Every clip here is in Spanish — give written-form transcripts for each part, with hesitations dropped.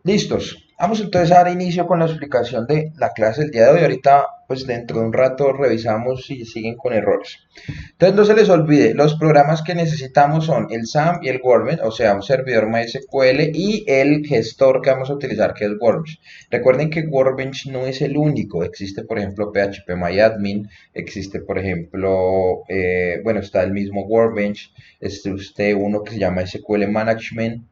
Listos. Vamos entonces a dar inicio con la explicación de la clase del día de hoy. Ahorita, pues dentro de un rato revisamos si siguen con errores. Entonces no se les olvide, los programas que necesitamos son el SAM y el Workbench, o sea, un servidor MySQL y el gestor que vamos a utilizar, que es Workbench. Recuerden que Workbench no es el único. Existe, por ejemplo, PHPMyAdmin, existe, por ejemplo, bueno, está el mismo Workbench, usted uno que se llama SQL Management,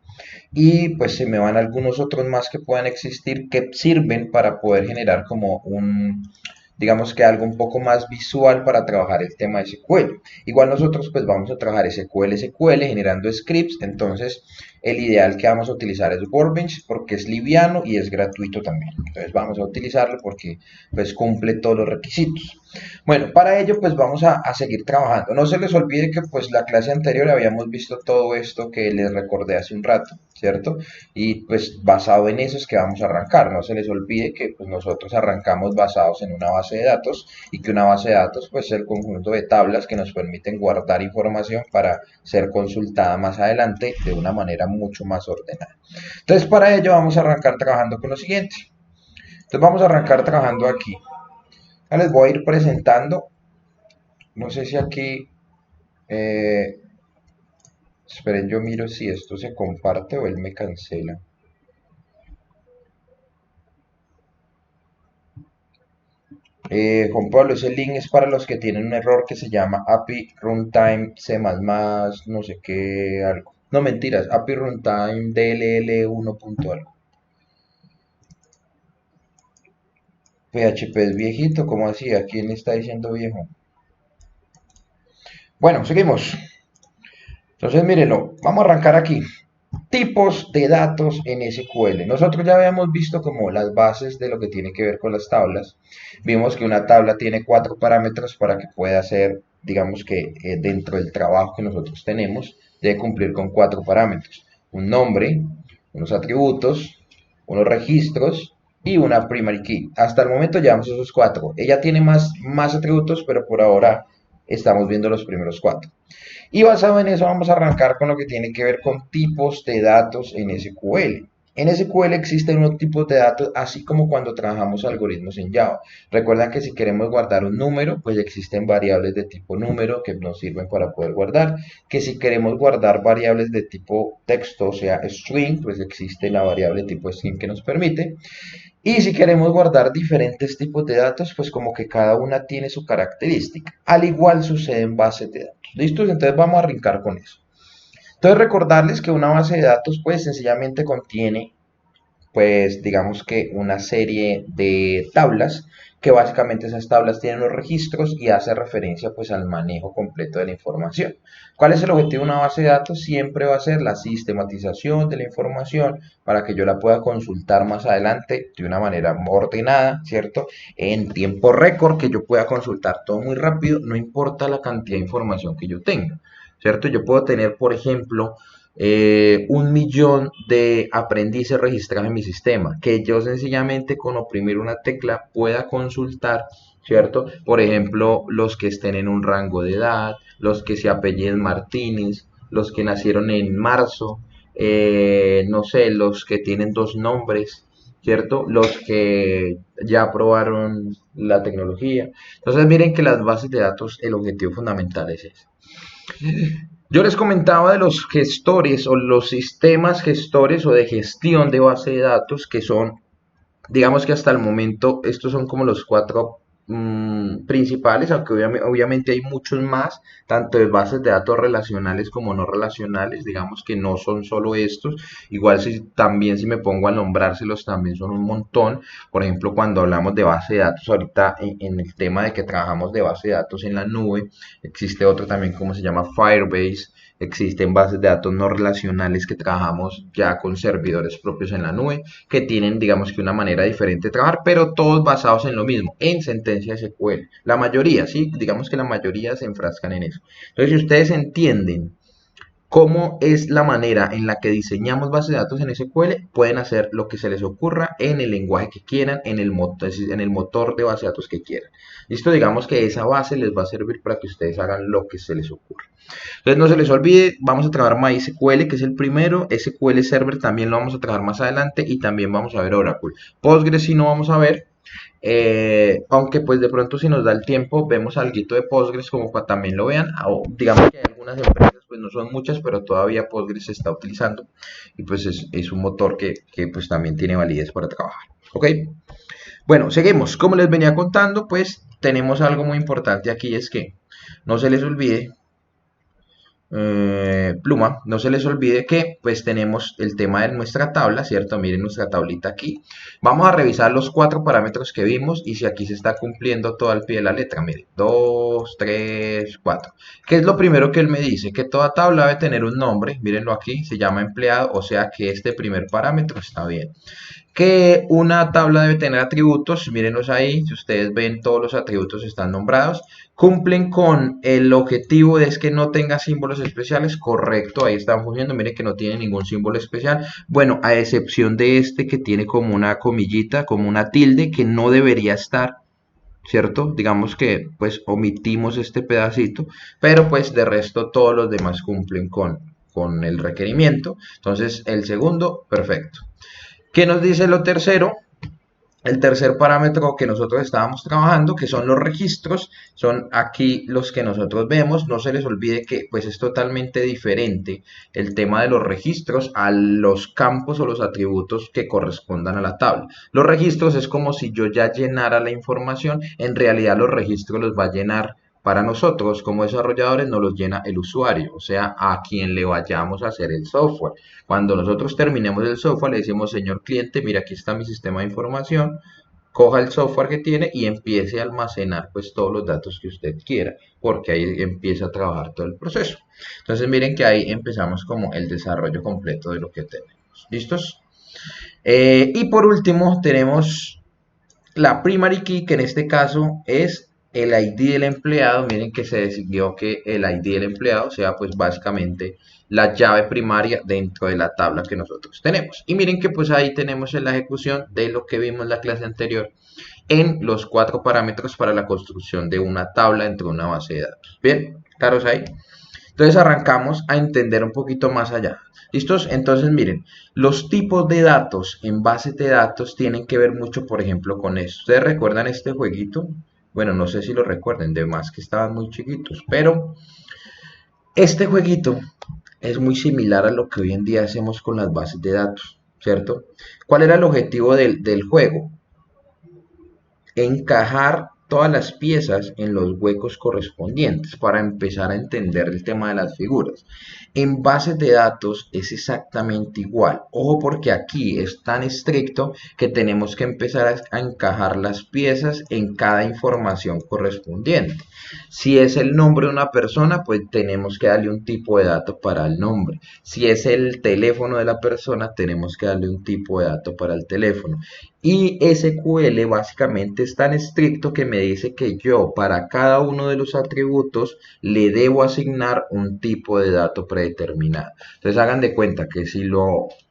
y pues se me van algunos otros más que puedan existir que sirven para poder generar como digamos que algo un poco más visual para trabajar el tema de SQL. Igual nosotros pues vamos a trabajar SQL generando scripts, entonces el ideal que vamos a utilizar es Workbench porque es liviano y es gratuito también. Entonces vamos a utilizarlo porque pues cumple todos los requisitos. Bueno, para ello pues vamos a seguir trabajando. No se les olvide que pues la clase anterior habíamos visto todo esto que les recordé hace un rato, ¿cierto? Y pues basado en eso es que vamos a arrancar. No se les olvide que pues nosotros arrancamos basados en una base de datos y que una base de datos pues es el conjunto de tablas que nos permiten guardar información para ser consultada más adelante de una manera mucho más ordenada. Entonces para ello vamos a arrancar trabajando con lo siguiente. Entonces vamos a arrancar trabajando aquí. Ya les voy a ir presentando. No sé si aquí... eh, esperen, yo miro si esto se comparte o él me cancela. Juan Pablo, ese link es para los que tienen un error que se llama API Runtime C++, no sé qué, algo. No, mentiras, API Runtime DLL 1. Algo. PHP es viejito, ¿cómo así? ¿A quién está diciendo viejo? Bueno, seguimos. Entonces, mírenlo, vamos a arrancar aquí. Tipos de datos en SQL. Nosotros ya habíamos visto como las bases de lo que tiene que ver con las tablas. Vimos que una tabla tiene 4 parámetros para que pueda ser, digamos que dentro del trabajo que nosotros tenemos, debe cumplir con 4 parámetros. Un nombre, unos atributos, unos registros y una primary key. Hasta el momento llevamos esos 4. Ella tiene más atributos, pero por ahora estamos viendo los primeros 4. Y basado en eso vamos a arrancar con lo que tiene que ver con tipos de datos en SQL. En SQL existen unos tipos de datos, así como cuando trabajamos algoritmos en Java. Recuerda que si queremos guardar un número, pues existen variables de tipo número que nos sirven para poder guardar. Que si queremos guardar variables de tipo texto, o sea, string, pues existe la variable tipo string que nos permite. Y si queremos guardar diferentes tipos de datos, pues como que cada una tiene su característica. Al igual sucede en bases de datos. ¿Listos? Entonces vamos a arrancar con eso. Entonces recordarles que una base de datos pues sencillamente contiene pues digamos que una serie de tablas que básicamente esas tablas tienen los registros y hace referencia pues al manejo completo de la información. ¿Cuál es el objetivo de una base de datos? Siempre va a ser la sistematización de la información para que yo la pueda consultar más adelante de una manera ordenada, ¿cierto? En tiempo récord, que yo pueda consultar todo muy rápido, no importa la cantidad de información que yo tenga, ¿cierto? Yo puedo tener, por ejemplo, 1 millón de aprendices registrados en mi sistema, que yo sencillamente con oprimir una tecla pueda consultar, ¿cierto? Por ejemplo, los que estén en un rango de edad, los que se apelliden Martínez, los que nacieron en marzo, no sé, los que tienen 2 nombres, ¿cierto? Los que ya aprobaron la tecnología. Entonces miren que las bases de datos, el objetivo fundamental es ese. Yo les comentaba de los gestores o los sistemas gestores o de gestión de base de datos que son, digamos que hasta el momento estos son como los 4 principales, aunque obviamente hay muchos más, tanto de bases de datos relacionales como no relacionales, digamos que no son solo estos, igual si también si me pongo a nombrárselos también son un montón. Por ejemplo, cuando hablamos de base de datos ahorita en el tema de que trabajamos de base de datos en la nube, existe otro también como se llama Firebase. Existen bases de datos no relacionales que trabajamos ya con servidores propios en la nube, que tienen, digamos que una manera diferente de trabajar, pero todos basados en lo mismo, en sentencia SQL. La mayoría, sí, digamos que la mayoría se enfrascan en eso. Entonces, si ustedes entienden cómo es la manera en la que diseñamos bases de datos en SQL, pueden hacer lo que se les ocurra en el lenguaje que quieran, en el motor de base de datos que quieran. Listo, digamos que esa base les va a servir para que ustedes hagan lo que se les ocurra. Entonces no se les olvide, vamos a trabajar MySQL, que es el primero, SQL Server también lo vamos a trabajar más adelante y también vamos a ver Oracle. Postgres sí no vamos a ver, aunque pues de pronto si nos da el tiempo vemos algo de Postgres como para también lo vean, o digamos que hay algunas empresas, pues no son muchas, pero todavía Postgres se está utilizando y pues es un motor que pues también tiene validez para trabajar. Ok, bueno, seguimos. Como les venía contando, pues tenemos algo muy importante aquí, es que no se les olvide pluma, no se les olvide que pues tenemos el tema de nuestra tabla, ¿cierto? Miren nuestra tablita aquí. Vamos a revisar los 4 parámetros que vimos y si aquí se está cumpliendo todo al pie de la letra. Miren, 2, 3, 4. ¿Qué es lo primero que él me dice? Que toda tabla debe tener un nombre, mírenlo aquí, se llama empleado, o sea que este primer parámetro está bien. Que una tabla debe tener atributos, mírenlos ahí, si ustedes ven todos los atributos están nombrados, cumplen con el objetivo de es que no tenga símbolos especiales, correcto, ahí están funcionando, miren que no tiene ningún símbolo especial, bueno, a excepción de este que tiene como una comillita, como una tilde que no debería estar, ¿cierto? Digamos que pues omitimos este pedacito, pero pues de resto todos los demás cumplen con el requerimiento, entonces el segundo, perfecto. ¿Qué nos dice lo tercero? El tercer parámetro que nosotros estábamos trabajando, que son los registros, son aquí los que nosotros vemos. No se les olvide que pues es totalmente diferente el tema de los registros a los campos o los atributos que correspondan a la tabla. Los registros es como si yo ya llenara la información, en realidad los registros los va a llenar para nosotros como desarrolladores, nos los llena el usuario, o sea, a quien le vayamos a hacer el software. Cuando nosotros terminemos el software, le decimos, señor cliente, mira, aquí está mi sistema de información, coja el software que tiene y empiece a almacenar pues todos los datos que usted quiera, porque ahí empieza a trabajar todo el proceso. Entonces miren que ahí empezamos como el desarrollo completo de lo que tenemos. ¿Listos? Y por último tenemos la primary key, que en este caso es el ID del empleado. Miren que se decidió que el ID del empleado sea pues básicamente la llave primaria dentro de la tabla que nosotros tenemos. Y miren que pues ahí tenemos en la ejecución de lo que vimos en la clase anterior en los 4 parámetros para la construcción de una tabla dentro de una base de datos. Bien, claros ahí. Entonces arrancamos a entender un poquito más allá. ¿Listos? Entonces miren, los tipos de datos en bases de datos tienen que ver mucho, por ejemplo, con esto. ¿Ustedes recuerdan este jueguito? Bueno, no sé si lo recuerden, de más que estaban muy chiquitos, pero este jueguito es muy similar a lo que hoy en día hacemos con las bases de datos, ¿cierto? ¿Cuál era el objetivo del juego? Encajar todas las piezas en los huecos correspondientes para empezar a entender el tema de las figuras. En bases de datos es exactamente igual. Ojo porque aquí es tan estricto que tenemos que empezar a encajar las piezas en cada información correspondiente. Si es el nombre de una persona, pues tenemos que darle un tipo de dato para el nombre. Si es el teléfono de la persona, tenemos que darle un tipo de dato para el teléfono. Y SQL básicamente es tan estricto que me dice que yo para cada uno de los atributos le debo asignar un tipo de dato predeterminado. Entonces hagan de cuenta que si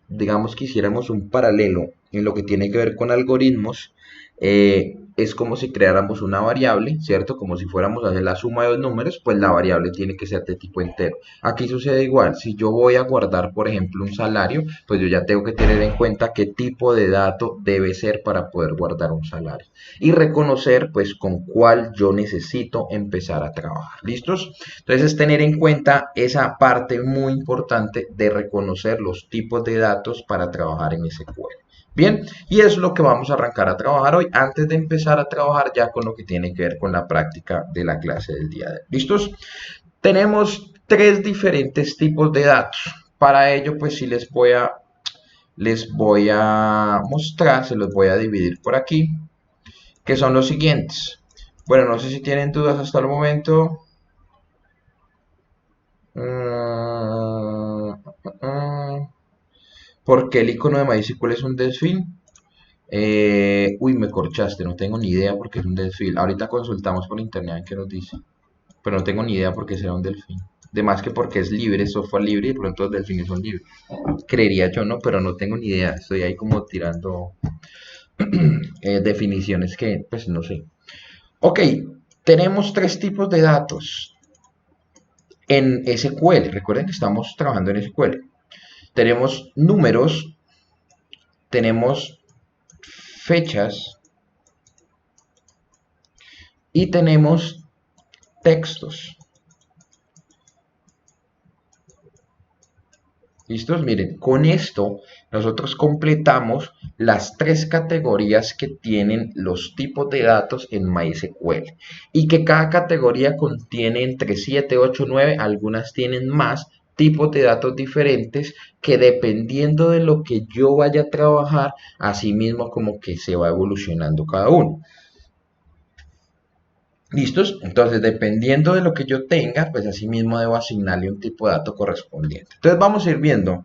digamos que hiciéramos un paralelo en lo que tiene que ver con algoritmos, es como si creáramos una variable, ¿cierto? Como si fuéramos a hacer la suma de dos números, pues la variable tiene que ser de tipo entero. Aquí sucede igual, si yo voy a guardar, por ejemplo, un salario, pues yo ya tengo que tener en cuenta qué tipo de dato debe ser para poder guardar un salario. Y reconocer, pues, con cuál yo necesito empezar a trabajar. ¿Listos? Entonces, es tener en cuenta esa parte muy importante de reconocer los tipos de datos para trabajar en SQL. Bien, y es lo que vamos a arrancar a trabajar hoy, antes de empezar a trabajar ya con lo que tiene que ver con la práctica de la clase del día de hoy. ¿Listos? Tenemos 3 diferentes tipos de datos. Para ello, pues sí les voy a mostrar, se los voy a dividir por aquí, que son los siguientes. Bueno, no sé si tienen dudas hasta el momento. ¿Por qué el icono de MySQL es un delfín? Uy, me corchaste, no tengo ni idea por qué es un delfín. Ahorita consultamos por internet en qué nos dice. Pero no tengo ni idea por qué será un delfín. De más que porque es libre, software libre, y de pronto los delfines son libres. Creería yo, ¿no? Pero no tengo ni idea. Estoy ahí como tirando definiciones que, pues no sé. Ok, tenemos tres tipos de datos en SQL. Recuerden que estamos trabajando en SQL. Tenemos números, tenemos fechas y tenemos textos. ¿Listos? Miren, con esto nosotros completamos las tres categorías que tienen los tipos de datos en MySQL y que cada categoría contiene entre 7, 8, 9, algunas tienen más tipos de datos diferentes que dependiendo de lo que yo vaya a trabajar, así mismo como que se va evolucionando cada uno. ¿Listos? Entonces, dependiendo de lo que yo tenga, pues así mismo debo asignarle un tipo de dato correspondiente. Entonces vamos a ir viendo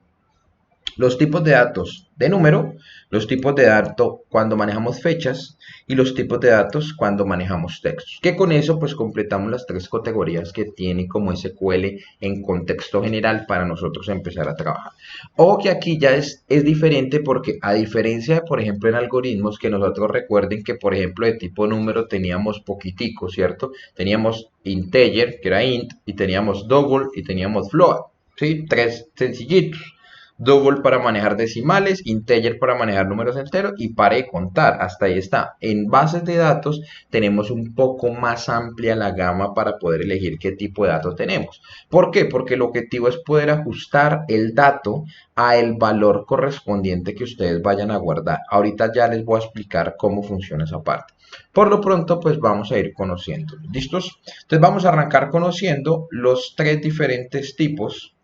los tipos de datos de número, los tipos de datos cuando manejamos fechas y los tipos de datos cuando manejamos textos. Que con eso pues completamos las tres categorías que tiene como SQL en contexto general para nosotros empezar a trabajar. O que aquí ya es diferente porque a diferencia de por ejemplo en algoritmos que nosotros recuerden que por ejemplo de tipo número teníamos poquitico, ¿cierto? Teníamos integer que era int y teníamos double y teníamos float, ¿sí? Tres sencillitos. Double para manejar decimales, integer para manejar números enteros y para de contar. Hasta ahí está. En bases de datos tenemos un poco más amplia la gama para poder elegir qué tipo de datos tenemos. ¿Por qué? Porque el objetivo es poder ajustar el dato a el valor correspondiente que ustedes vayan a guardar. Ahorita ya les voy a explicar cómo funciona esa parte. Por lo pronto, pues vamos a ir conociendo. ¿Listos? Entonces vamos a arrancar conociendo los tres diferentes tipos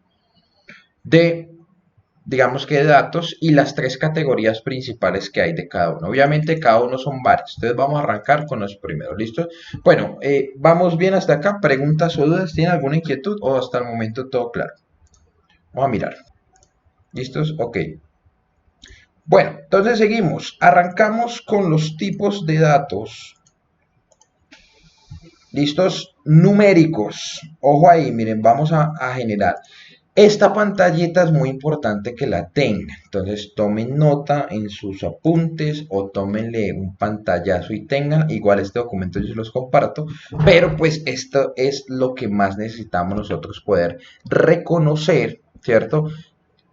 de digamos que de datos y las tres categorías principales que hay de cada uno. Obviamente cada uno son varios, entonces vamos a arrancar con los primeros, ¿listo? Bueno, vamos bien hasta acá, preguntas o dudas, ¿tienen alguna inquietud o hasta el momento todo claro? Vamos a mirar, ¿listos? Ok. Bueno, entonces seguimos, arrancamos con los tipos de datos, ¿listos? Numéricos, ojo ahí, miren, vamos a generar. Esta pantallita es muy importante que la tengan, entonces tomen nota en sus apuntes o tómenle un pantallazo y tengan, igual este documento yo se los comparto, pero pues esto es lo que más necesitamos nosotros poder reconocer, ¿cierto?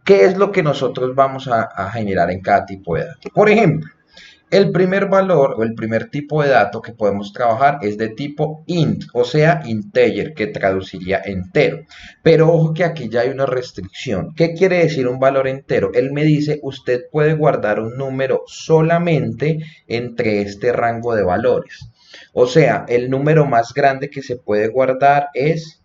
¿Qué es lo que nosotros vamos a generar en cada tipo de dato? Por ejemplo, el primer valor o el primer tipo de dato que podemos trabajar es de tipo int, o sea, integer, que traduciría entero. Pero ojo que aquí ya hay una restricción. ¿Qué quiere decir un valor entero? Él me dice, usted puede guardar un número solamente entre este rango de valores. O sea, el número más grande que se puede guardar es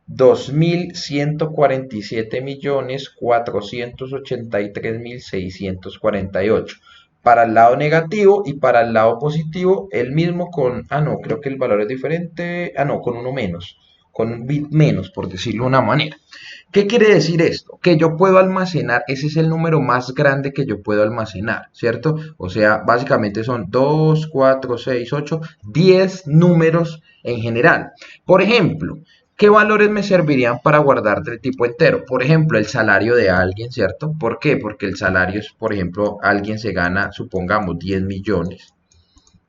2.147.483.648 para el lado negativo y para el lado positivo el mismo con, no, creo que el valor es diferente, no, con uno menos, con un bit menos, por decirlo de una manera. ¿Qué quiere decir esto? Que yo puedo almacenar, ese es el número más grande que yo puedo almacenar, ¿cierto? O sea, básicamente son 2, 4, 6, 8, 10 números en general. Por ejemplo, ¿qué valores me servirían para guardar del tipo entero? Por ejemplo, el salario de alguien, ¿cierto? ¿Por qué? Porque el salario es, por ejemplo, alguien se gana, supongamos, 10 millones.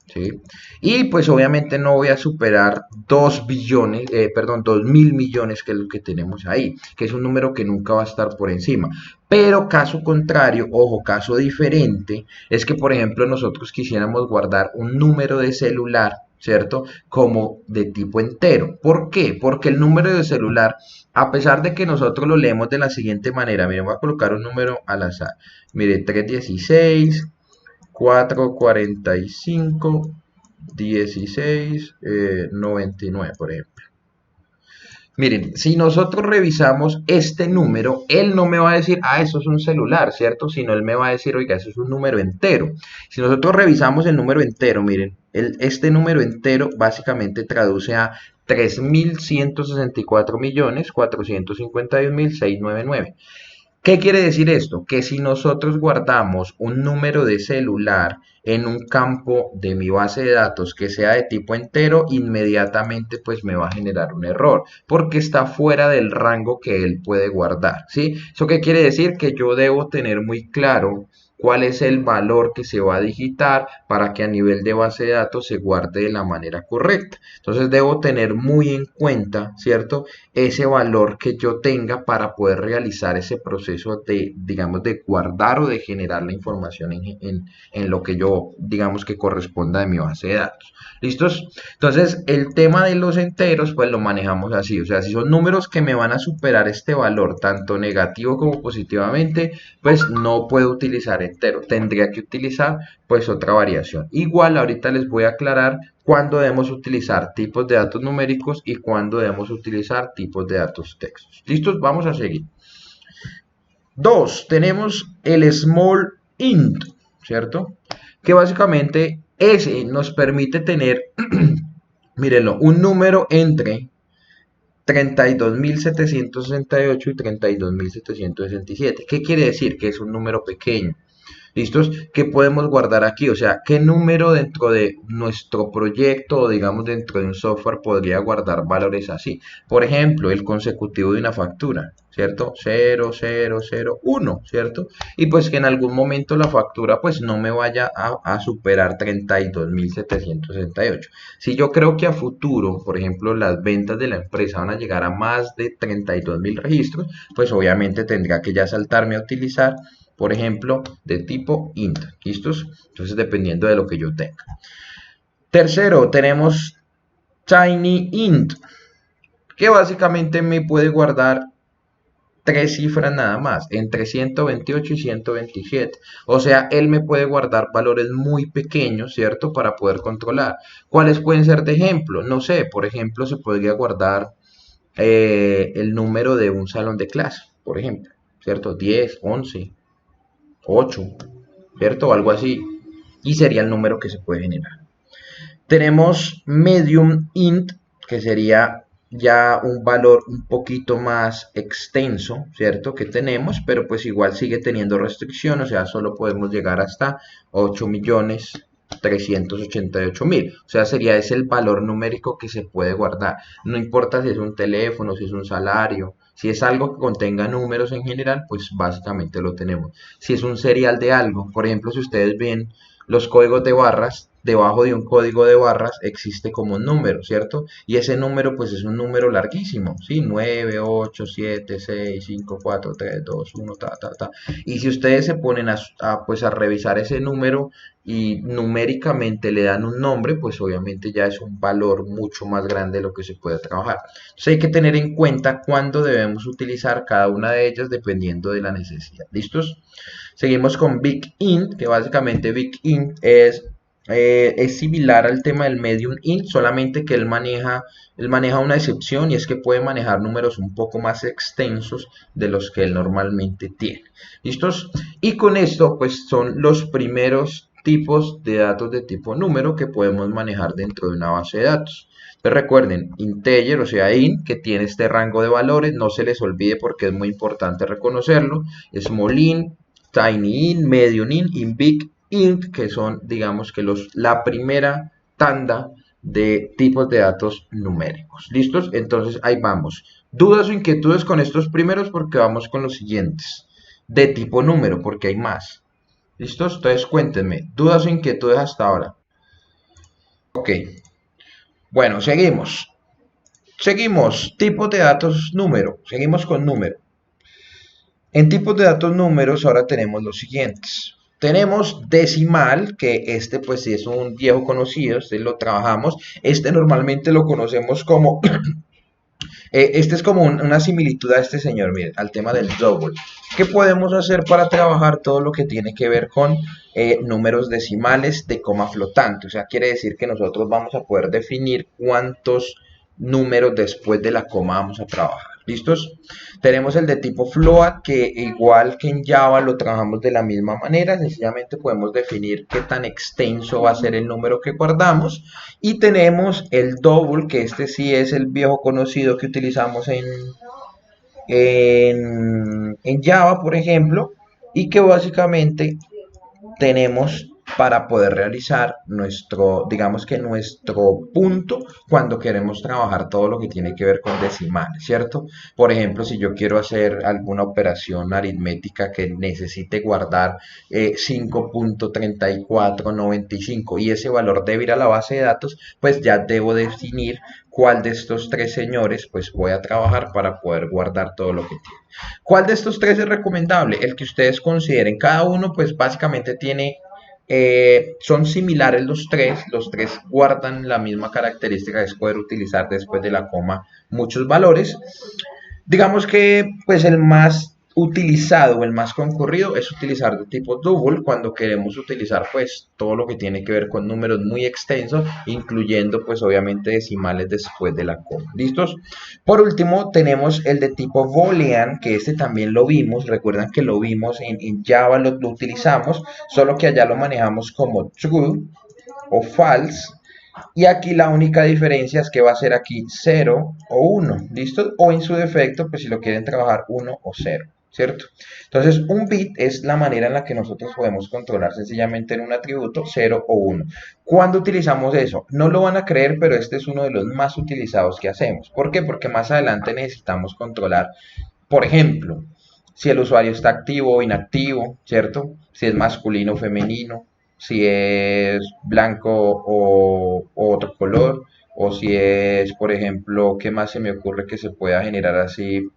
¿Sí? Y pues obviamente no voy a superar 2 billones, perdón, 2.000 millones, que es lo que tenemos ahí, que es un número que nunca va a estar por encima. Pero caso contrario, ojo, caso diferente, es que por ejemplo nosotros quisiéramos guardar un número de celular, ¿cierto? Como de tipo entero. ¿Por qué? Porque el número de celular, a pesar de que nosotros lo leemos de la siguiente manera, miren, voy a colocar un número al azar. Mire, 316. 445, 16, 99, por ejemplo. Miren, si nosotros revisamos este número, él no me va a decir, eso es un celular, ¿cierto? Sino él me va a decir, oiga, eso es un número entero. Si nosotros revisamos el número entero, miren, este número entero básicamente traduce a 3.164.451.699. ¿Qué quiere decir esto? Que si nosotros guardamos un número de celular en un campo de mi base de datos que sea de tipo entero, inmediatamente pues me va a generar un error, porque está fuera del rango que él puede guardar, ¿sí? ¿Eso qué quiere decir? Que yo debo tener muy claro cuál es el valor que se va a digitar para que a nivel de base de datos se guarde de la manera correcta. Entonces debo tener muy en cuenta, ¿cierto? Ese valor que yo tenga para poder realizar ese proceso de, digamos, de guardar o de generar la información en lo que yo, digamos, que corresponda de mi base de datos. ¿Listos? Entonces, el tema de los enteros, pues lo manejamos así. O sea, si son números que me van a superar este valor, tanto negativo como positivamente, pues no puedo utilizar entero. Tendría que utilizar, pues, otra variación. Igual, ahorita les voy a aclarar cuándo debemos utilizar tipos de datos numéricos y cuándo debemos utilizar tipos de datos textos. ¿Listos? Vamos a seguir. Dos, tenemos el small int, ¿cierto? Que básicamente ese nos permite tener, mírenlo, un número entre 32.768 y 32.767. ¿Qué quiere decir? Que es un número pequeño. ¿Listos? ¿Qué podemos guardar aquí? O sea, ¿qué número dentro de nuestro proyecto o digamos dentro de un software podría guardar valores así? Por ejemplo, el consecutivo de una factura, ¿cierto? 0001, ¿cierto? Y pues que en algún momento la factura pues no me vaya a superar 32.768. Si yo creo que a futuro, por ejemplo, las ventas de la empresa van a llegar a más de 32.000 registros, pues obviamente tendría que ya saltarme a utilizar, por ejemplo, de tipo int. ¿Listos? Entonces, dependiendo de lo que yo tenga. Tercero, tenemos tinyInt, que básicamente me puede guardar tres cifras nada más, entre 128 y 127. O sea, él me puede guardar valores muy pequeños, ¿cierto? Para poder controlar. ¿Cuáles pueden ser de ejemplo? No sé, por ejemplo, se podría guardar el número de un salón de clase, por ejemplo, ¿cierto? 10, 11, 8, ¿cierto? O algo así. Y sería el número que se puede generar. Tenemos medium int, que sería ya un valor un poquito más extenso, ¿cierto? Que tenemos, pero pues igual sigue teniendo restricción, o sea, solo podemos llegar hasta 8.388.000. O sea, sería ese el valor numérico que se puede guardar. No importa si es un teléfono, si es un salario, si es algo que contenga números en general, pues básicamente lo tenemos. Si es un serial de algo, por ejemplo, si ustedes ven los códigos de barras, debajo de un código de barras existe como un número, ¿cierto? Y ese número pues es un número larguísimo, ¿sí? 9, 8, 7, 6, 5, 4, 3, 2, 1, ta, ta, ta. Y si ustedes se ponen pues a revisar ese número y numéricamente le dan un nombre, pues obviamente ya es un valor mucho más grande de lo que se puede trabajar. Entonces hay que tener en cuenta cuándo debemos utilizar cada una de ellas dependiendo de la necesidad. ¿Listos? Seguimos con Big Int, que básicamente Big Int es similar al tema del Medium Int, solamente que él maneja una excepción y es que puede manejar números un poco más extensos de los que él normalmente tiene. ¿Listos? Y con esto pues son los primeros tipos de datos de tipo número que podemos manejar dentro de una base de datos. Entonces recuerden, integer, o sea, int, que tiene este rango de valores, no se les olvide porque es muy importante reconocerlo, small int, tinyInt, mediumInt y bigInt, que son, digamos, que la primera tanda de tipos de datos numéricos. ¿Listos? Entonces, ahí vamos. ¿Dudas o inquietudes con estos primeros? Porque vamos con los siguientes. De tipo número, porque hay más. ¿Listos? Entonces, cuéntenme. ¿Dudas o inquietudes hasta ahora? Ok. Bueno, seguimos. Seguimos. Tipos de datos número. Seguimos con número. En tipos de datos números ahora tenemos los siguientes. Tenemos decimal, que este pues sí es un viejo conocido, este lo trabajamos. Este normalmente lo conocemos como, este es como una similitud a este señor, miren, al tema del double. ¿Qué podemos hacer para trabajar todo lo que tiene que ver con números decimales de coma flotante? O sea, quiere decir que nosotros vamos a poder definir cuántos números después de la coma vamos a trabajar. ¿Listos? Tenemos el de tipo float, que igual que en Java lo trabajamos de la misma manera, sencillamente podemos definir qué tan extenso va a ser el número que guardamos. Y tenemos el double, que este sí es el viejo conocido que utilizamos en en Java, por ejemplo, y que básicamente tenemos para poder realizar nuestro, digamos que nuestro punto cuando queremos trabajar todo lo que tiene que ver con decimales, ¿cierto? Por ejemplo, si yo quiero hacer alguna operación aritmética que necesite guardar 5.3495 y ese valor debe ir a la base de datos, pues ya debo definir cuál de estos tres señores pues voy a trabajar para poder guardar todo lo que tiene. ¿Cuál de estos tres es recomendable? El que ustedes consideren. Cada uno pues básicamente tiene son similares los tres guardan la misma característica, es poder utilizar después de la coma muchos valores. Digamos que pues el más utilizado o el más concurrido es utilizar de tipo double cuando queremos utilizar pues todo lo que tiene que ver con números muy extensos, incluyendo pues obviamente decimales después de la coma. ¿Listos? Por último tenemos el de tipo boolean, que este también lo vimos, recuerdan que lo vimos en Java, lo utilizamos, solo que allá lo manejamos como true o false. Y aquí la única diferencia es que va a ser aquí 0 o 1, ¿listo? O en su defecto, pues si lo quieren trabajar 1 o 0, ¿cierto? Entonces, un bit es la manera en la que nosotros podemos controlar sencillamente en un atributo 0 o 1. ¿Cuándo utilizamos eso? No lo van a creer, pero este es uno de los más utilizados que hacemos. ¿Por qué? Porque más adelante necesitamos controlar, por ejemplo, si el usuario está activo o inactivo, ¿cierto? Si es masculino o femenino, si es blanco o otro color, o si es, por ejemplo, ¿qué más se me ocurre que se pueda generar así?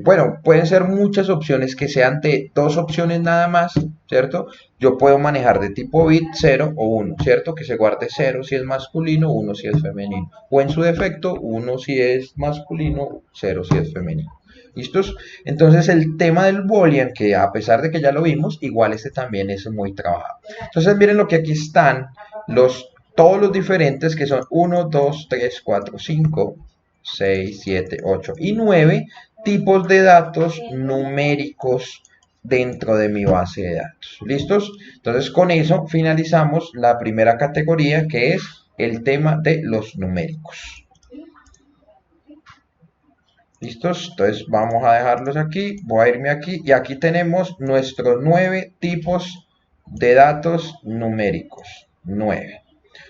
Bueno, pueden ser muchas opciones que sean de dos opciones nada más, ¿cierto? Yo puedo manejar de tipo bit 0 o 1, ¿cierto? Que se guarde 0 si es masculino, 1 si es femenino. O en su defecto, 1 si es masculino, 0 si es femenino. ¿Listos? Entonces el tema del boolean, que a pesar de que ya lo vimos, igual este también es muy trabajado. Entonces miren lo que aquí están, todos los diferentes que son 1, 2, 3, 4, 5, 6, 7, 8 y 9 tipos de datos numéricos dentro de mi base de datos. ¿Listos? Entonces con eso finalizamos la primera categoría, que es el tema de los numéricos. ¿Listos? Entonces vamos a dejarlos aquí, voy a irme aquí y aquí tenemos nuestros 9 tipos de datos numéricos. 9.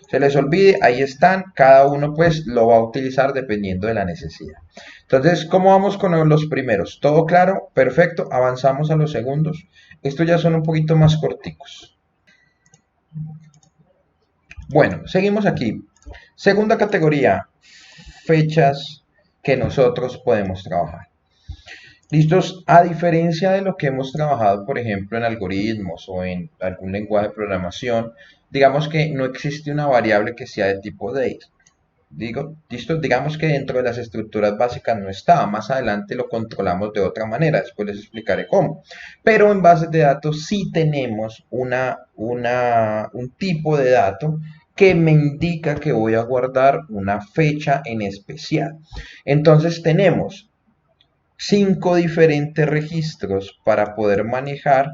Se les olvide, ahí están, cada uno pues lo va a utilizar dependiendo de la necesidad. Entonces, ¿cómo vamos con los primeros? ¿Todo claro? Perfecto, avanzamos a los segundos. Estos ya son un poquito más corticos. Bueno, seguimos aquí. Segunda categoría, fechas que nosotros podemos trabajar. ¿Listos? A diferencia de lo que hemos trabajado, por ejemplo, en algoritmos o en algún lenguaje de programación, digamos que no existe una variable que sea de tipo date. ¿Listo? Digamos que dentro de las estructuras básicas no está. Más adelante lo controlamos de otra manera. Después les explicaré cómo. Pero en bases de datos sí tenemos un tipo de dato que me indica que voy a guardar una fecha en especial. Entonces tenemos 5 diferentes registros para poder manejar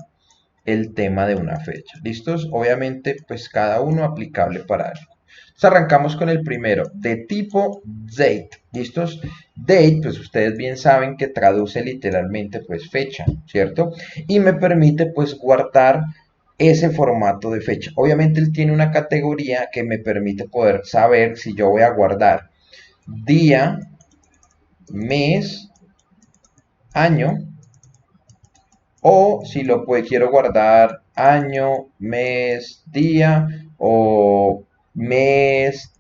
el tema de una fecha. ¿Listos? Obviamente, pues cada uno aplicable para algo. Entonces arrancamos con el primero, de tipo date. ¿Listos? Date, pues ustedes bien saben que traduce literalmente pues fecha, ¿cierto? Y me permite pues guardar ese formato de fecha. Obviamente él tiene una categoría que me permite poder saber si yo voy a guardar día, mes, año, o si quiero guardar año, mes, día, o mes,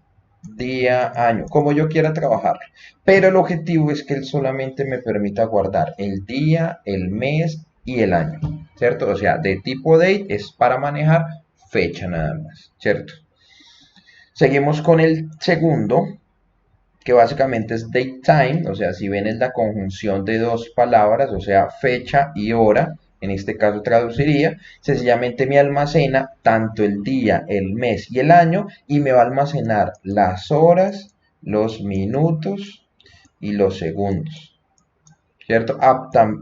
día, año, como yo quiera trabajar. Pero el objetivo es que él solamente me permita guardar el día, el mes y el año, ¿cierto? O sea, de tipo date es para manejar fecha nada más, ¿cierto? Seguimos con el segundo, que básicamente es date time, o sea, si ven es la conjunción de dos palabras, o sea, fecha y hora, en este caso traduciría, sencillamente me almacena tanto el día, el mes y el año, y me va a almacenar las horas, los minutos y los segundos. ¿cierto?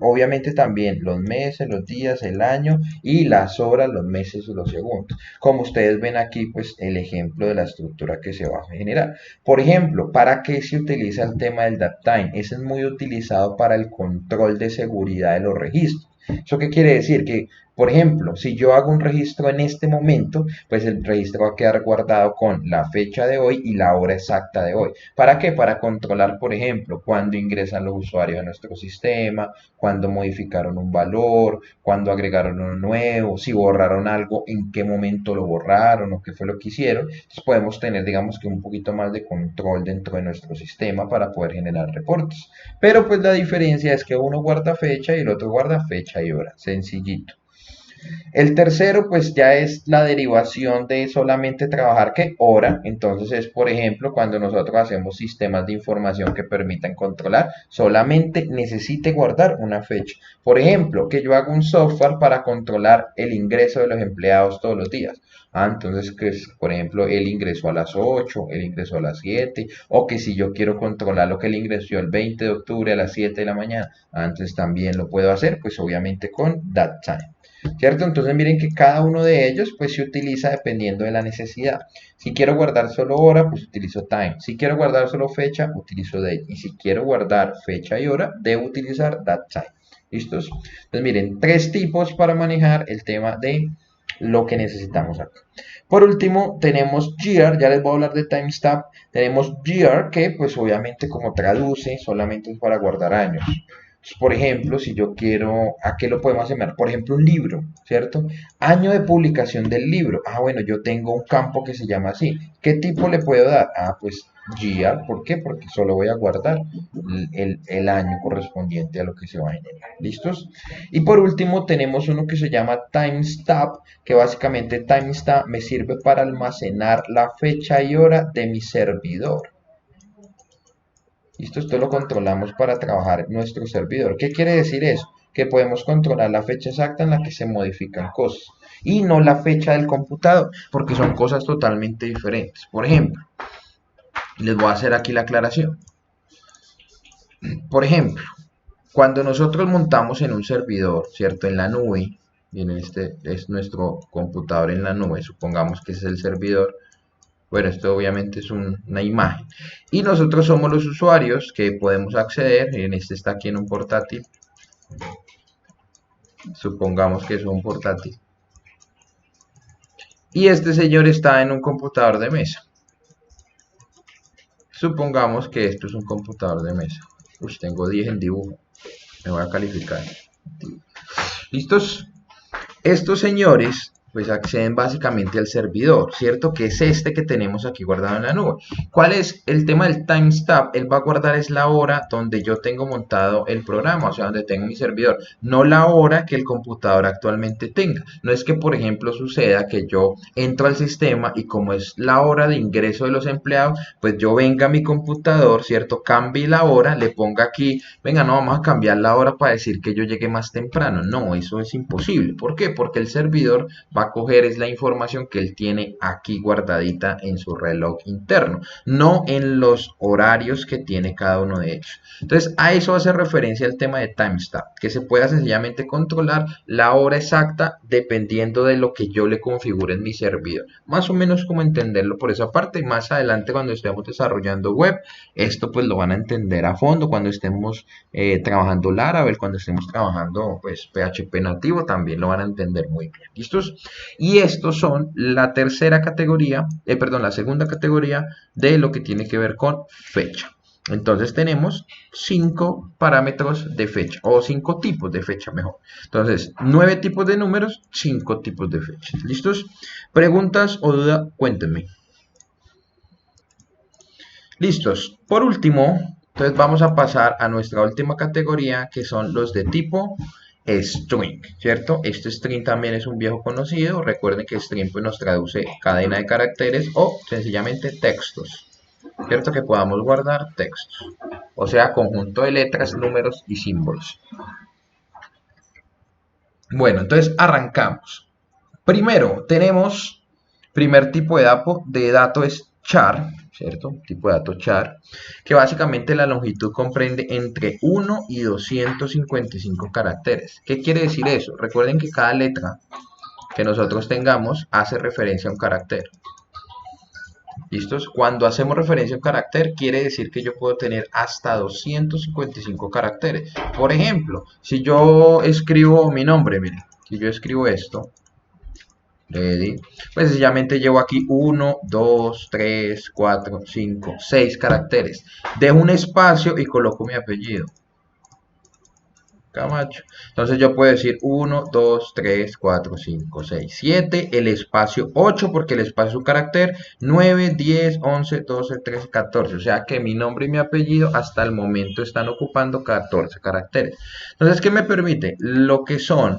Obviamente también los meses, los días, el año y las horas, los meses y los segundos. Como ustedes ven aquí, pues el ejemplo de la estructura que se va a generar. Por ejemplo, ¿para qué se utiliza el tema del DATEMP? Ese es muy utilizado para el control de seguridad de los registros. ¿Eso qué quiere decir? Que, por ejemplo, si yo hago un registro en este momento, pues el registro va a quedar guardado con la fecha de hoy y la hora exacta de hoy. ¿Para qué? Para controlar, por ejemplo, cuándo ingresan los usuarios a nuestro sistema, cuándo modificaron un valor, cuándo agregaron uno nuevo, si borraron algo, en qué momento lo borraron o qué fue lo que hicieron. Entonces podemos tener, digamos que un poquito más de control dentro de nuestro sistema para poder generar reportes. Pero pues la diferencia es que uno guarda fecha y el otro guarda fecha y hora. Sencillito. El tercero, pues ya es la derivación de solamente trabajar que hora. Entonces es, por ejemplo, cuando nosotros hacemos sistemas de información que permitan controlar, solamente necesite guardar una fecha. Por ejemplo, que yo haga un software para controlar el ingreso de los empleados todos los días. Entonces, que es, por ejemplo, él ingresó a las 8, él ingresó a las 7, o que si yo quiero controlar lo que él ingresó el 20 de octubre a las 7 de la mañana, entonces también lo puedo hacer, pues obviamente con that time. ¿Cierto? Entonces miren que cada uno de ellos pues se utiliza dependiendo de la necesidad. Si quiero guardar solo hora, pues utilizo time. Si quiero guardar solo fecha, utilizo date. Y si quiero guardar fecha y hora, debo utilizar that time. ¿Listos? Entonces miren, tres tipos para manejar el tema de lo que necesitamos acá. Por último, tenemos year, ya les voy a hablar de timestamp. Tenemos year, que pues obviamente como traduce, solamente es para guardar años. Por ejemplo, si yo quiero, ¿a qué lo podemos llamar? Por ejemplo, un libro, ¿cierto? Año de publicación del libro. Bueno, yo tengo un campo que se llama así. ¿Qué tipo le puedo dar? Pues year. ¿Por qué? Porque solo voy a guardar el año correspondiente a lo que se va a generar. ¿Listos? Y por último, tenemos uno que se llama timestamp, que básicamente timestamp me sirve para almacenar la fecha y hora de mi servidor. ¿Listo? Esto lo controlamos para trabajar en nuestro servidor. ¿Qué quiere decir eso? Que podemos controlar la fecha exacta en la que se modifican cosas y no la fecha del computador, porque son cosas totalmente diferentes. Por ejemplo, les voy a hacer aquí la aclaración. Por ejemplo, cuando nosotros montamos en un servidor, ¿cierto? En la nube, miren, este es nuestro computador en la nube, supongamos que ese es el servidor. Bueno, esto obviamente es una imagen. Y nosotros somos los usuarios que podemos acceder. En este está aquí en un portátil. Supongamos que es un portátil. Y este señor está en un computador de mesa. Supongamos que esto es un computador de mesa. Tengo 10 en dibujo. Me voy a calificar. ¿Listos? Estos señores pues acceden básicamente al servidor, ¿cierto? Que es este que tenemos aquí guardado en la nube. ¿Cuál es el tema del timestamp? Él va a guardar es la hora donde yo tengo montado el programa, o sea, donde tengo mi servidor, no la hora que el computador actualmente tenga. No es que, por ejemplo, suceda que yo entro al sistema y como es la hora de ingreso de los empleados, pues yo venga a mi computador, ¿cierto? Cambie la hora, le ponga aquí, venga, no vamos a cambiar la hora para decir que yo llegué más temprano. No, eso es imposible. ¿Por qué? Porque el servidor va a coger es la información que él tiene aquí guardadita en su reloj interno, no en los horarios que tiene cada uno de ellos. Entonces a eso hace referencia el tema de timestamp, que se pueda sencillamente controlar la hora exacta dependiendo de lo que yo le configure en mi servidor. Más o menos como entenderlo por esa parte. Más adelante cuando estemos desarrollando web, esto pues lo van a entender a fondo cuando estemos trabajando Laravel, cuando estemos trabajando pues PHP nativo, también lo van a entender muy bien. ¿Listos? Y estos son la tercera categoría, la segunda categoría de lo que tiene que ver con fecha. Entonces tenemos 5 parámetros de fecha, o 5 tipos de fecha mejor. Entonces, 9 tipos de números, 5 tipos de fechas. ¿Listos? ¿Preguntas o dudas? Cuéntenme. Listos. Por último, entonces vamos a pasar a nuestra última categoría, que son los de tipo string, ¿cierto? Este string también es un viejo conocido. Recuerden que string pues, nos traduce cadena de caracteres o sencillamente textos, ¿cierto? Que podamos guardar textos, o sea, conjunto de letras, números y símbolos. Bueno, entonces arrancamos. Primero, tenemos, primer tipo de dato es char, ¿cierto? Tipo de dato char, que básicamente la longitud comprende entre 1 y 255 caracteres. ¿Qué quiere decir eso? Recuerden que cada letra que nosotros tengamos hace referencia a un carácter. ¿Listos? Cuando hacemos referencia a un carácter, quiere decir que yo puedo tener hasta 255 caracteres. Por ejemplo, si yo escribo mi nombre, miren, si yo escribo esto, ready, pues sencillamente llevo aquí 1, 2, 3, 4, 5, 6 caracteres. Dejo un espacio y coloco mi apellido. Camacho. Entonces yo puedo decir 1, 2, 3, 4, 5, 6, 7, el espacio 8 porque el espacio es un carácter, 9, 10, 11, 12, 13, 14. O sea que mi nombre y mi apellido hasta el momento están ocupando 14 caracteres. Entonces, ¿qué me permite? Lo que son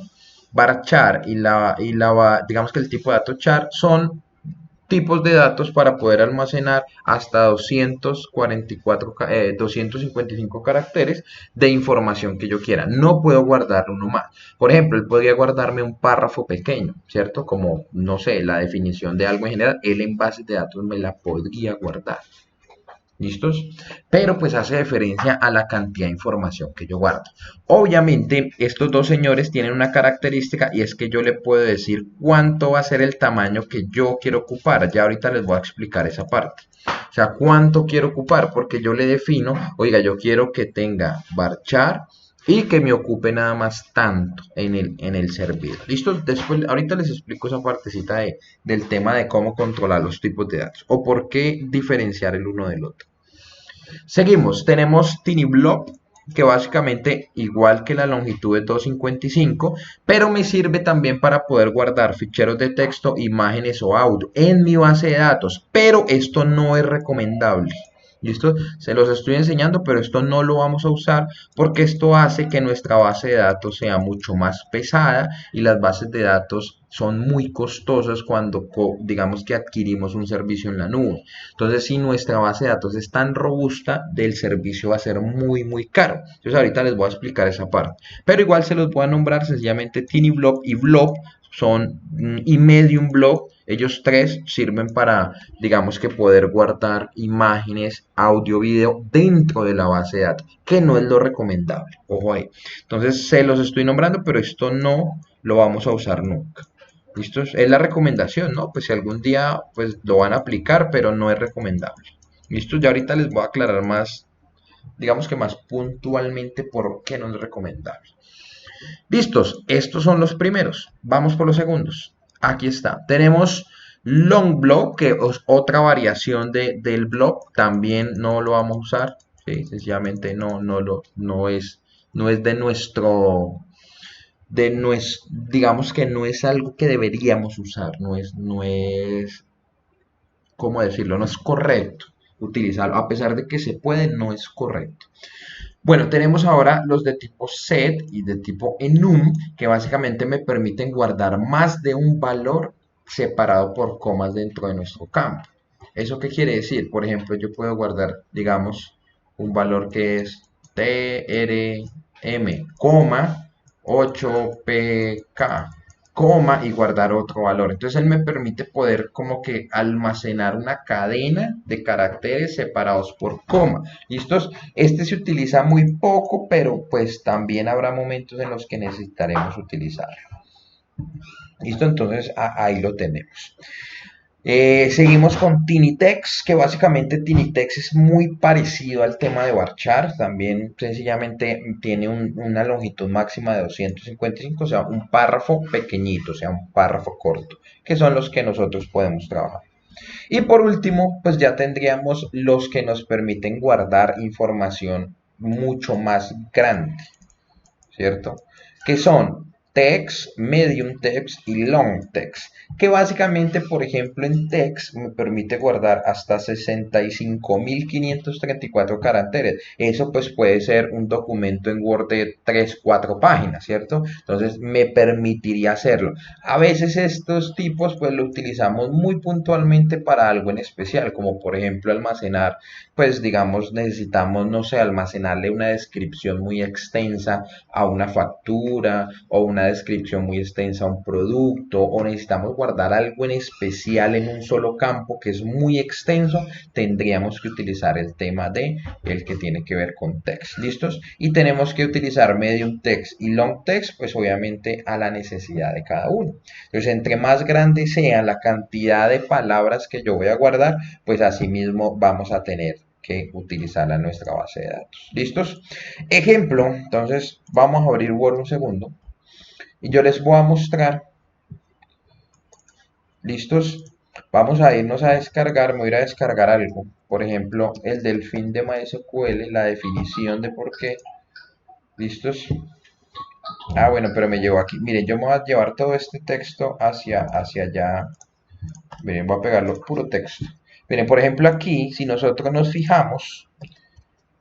varchar digamos que el tipo de dato char son tipos de datos para poder almacenar hasta 255 caracteres de información que yo quiera. No puedo guardar uno más. Por ejemplo, él podría guardarme un párrafo pequeño, ¿cierto? Como, no sé, la definición de algo en general. Él en bases de datos me la podría guardar. ¿Listos? Pero pues hace referencia a la cantidad de información que yo guardo. Obviamente, estos dos señores tienen una característica y es que yo le puedo decir cuánto va a ser el tamaño que yo quiero ocupar. Ya ahorita les voy a explicar esa parte. O sea, cuánto quiero ocupar porque yo le defino, oiga, yo quiero que tenga varchar y que me ocupe nada más tanto en el servidor. ¿Listo? Después, ahorita les explico esa partecita del tema de cómo controlar los tipos de datos o por qué diferenciar el uno del otro. Seguimos, tenemos TinyBlob, que básicamente igual que la longitud es 255, pero me sirve también para poder guardar ficheros de texto, imágenes o audio en mi base de datos, pero esto no es recomendable. ¿Listo? Se los estoy enseñando, pero esto no lo vamos a usar porque esto hace que nuestra base de datos sea mucho más pesada y las bases de datos son muy costosas cuando digamos que adquirimos un servicio en la nube. Entonces, si nuestra base de datos es tan robusta, del servicio va a ser muy, muy caro. Entonces, ahorita les voy a explicar esa parte. Pero igual se los voy a nombrar sencillamente TinyBlob y Blob son y Medium Blob. Ellos tres sirven para, digamos que poder guardar imágenes, audio, video dentro de la base de datos, que no es lo recomendable. Ojo ahí. Entonces se los estoy nombrando, pero esto no lo vamos a usar nunca. ¿Listo? Es la recomendación, ¿no? Pues si algún día pues lo van a aplicar, pero no es recomendable. ¿Listo? Ya ahorita les voy a aclarar más, digamos que más puntualmente por qué no es recomendable. Listos, estos son los primeros. Vamos por los segundos. Aquí está. Tenemos long blob, que es otra variación del blob. También no lo vamos a usar. ¿Sí? Sencillamente no es digamos que no es algo que deberíamos usar. ¿Cómo decirlo? No es correcto utilizarlo. A pesar de que se puede, no es correcto. Bueno, tenemos ahora los de tipo set y de tipo enum, que básicamente me permiten guardar más de un valor separado por comas dentro de nuestro campo. ¿Eso qué quiere decir? Por ejemplo, yo puedo guardar, digamos, un valor que es trm, coma, 8pk, coma y guardar otro valor. Entonces él me permite poder como que almacenar una cadena de caracteres separados por coma. ¿Listos? Este se utiliza muy poco, pero pues también habrá momentos en los que necesitaremos utilizarlo. ¿Listo? Entonces ahí lo tenemos. Seguimos con TinyText, que básicamente TinyText es muy parecido al tema de varchar, también sencillamente tiene una longitud máxima de 255, o sea, un párrafo pequeñito, o sea, un párrafo corto, que son los que nosotros podemos trabajar. Y por último, pues ya tendríamos los que nos permiten guardar información mucho más grande, ¿cierto? Que son text, medium text y long text, que básicamente, por ejemplo, en text me permite guardar hasta 65.534 caracteres. Eso pues puede ser un documento en Word de 3, 4 páginas, ¿cierto? Entonces me permitiría hacerlo. A veces estos tipos pues lo utilizamos muy puntualmente para algo en especial, como por ejemplo almacenar, pues digamos necesitamos, no sé, almacenarle una descripción muy extensa a una factura o una una descripción muy extensa a un producto o necesitamos guardar algo en especial en un solo campo que es muy extenso, tendríamos que utilizar el tema de el que tiene que ver con text. ¿Listos? Y tenemos que utilizar medium text y long text, pues obviamente a la necesidad de cada uno. Entonces, entre más grande sea la cantidad de palabras que yo voy a guardar, pues asimismo vamos a tener que utilizarla en nuestra base de datos. ¿Listos? Ejemplo, entonces vamos a abrir Word un segundo y yo les voy a mostrar. ¿Listos? Vamos a irnos a descargar, me voy a ir a descargar algo. Por ejemplo, el delfín de MySQL, la definición de por qué. ¿Listos? Ah, bueno, pero me llevo aquí. Miren, yo me voy a llevar todo este texto hacia allá. Miren, voy a pegarlo puro texto. Miren, por ejemplo, aquí, si nosotros nos fijamos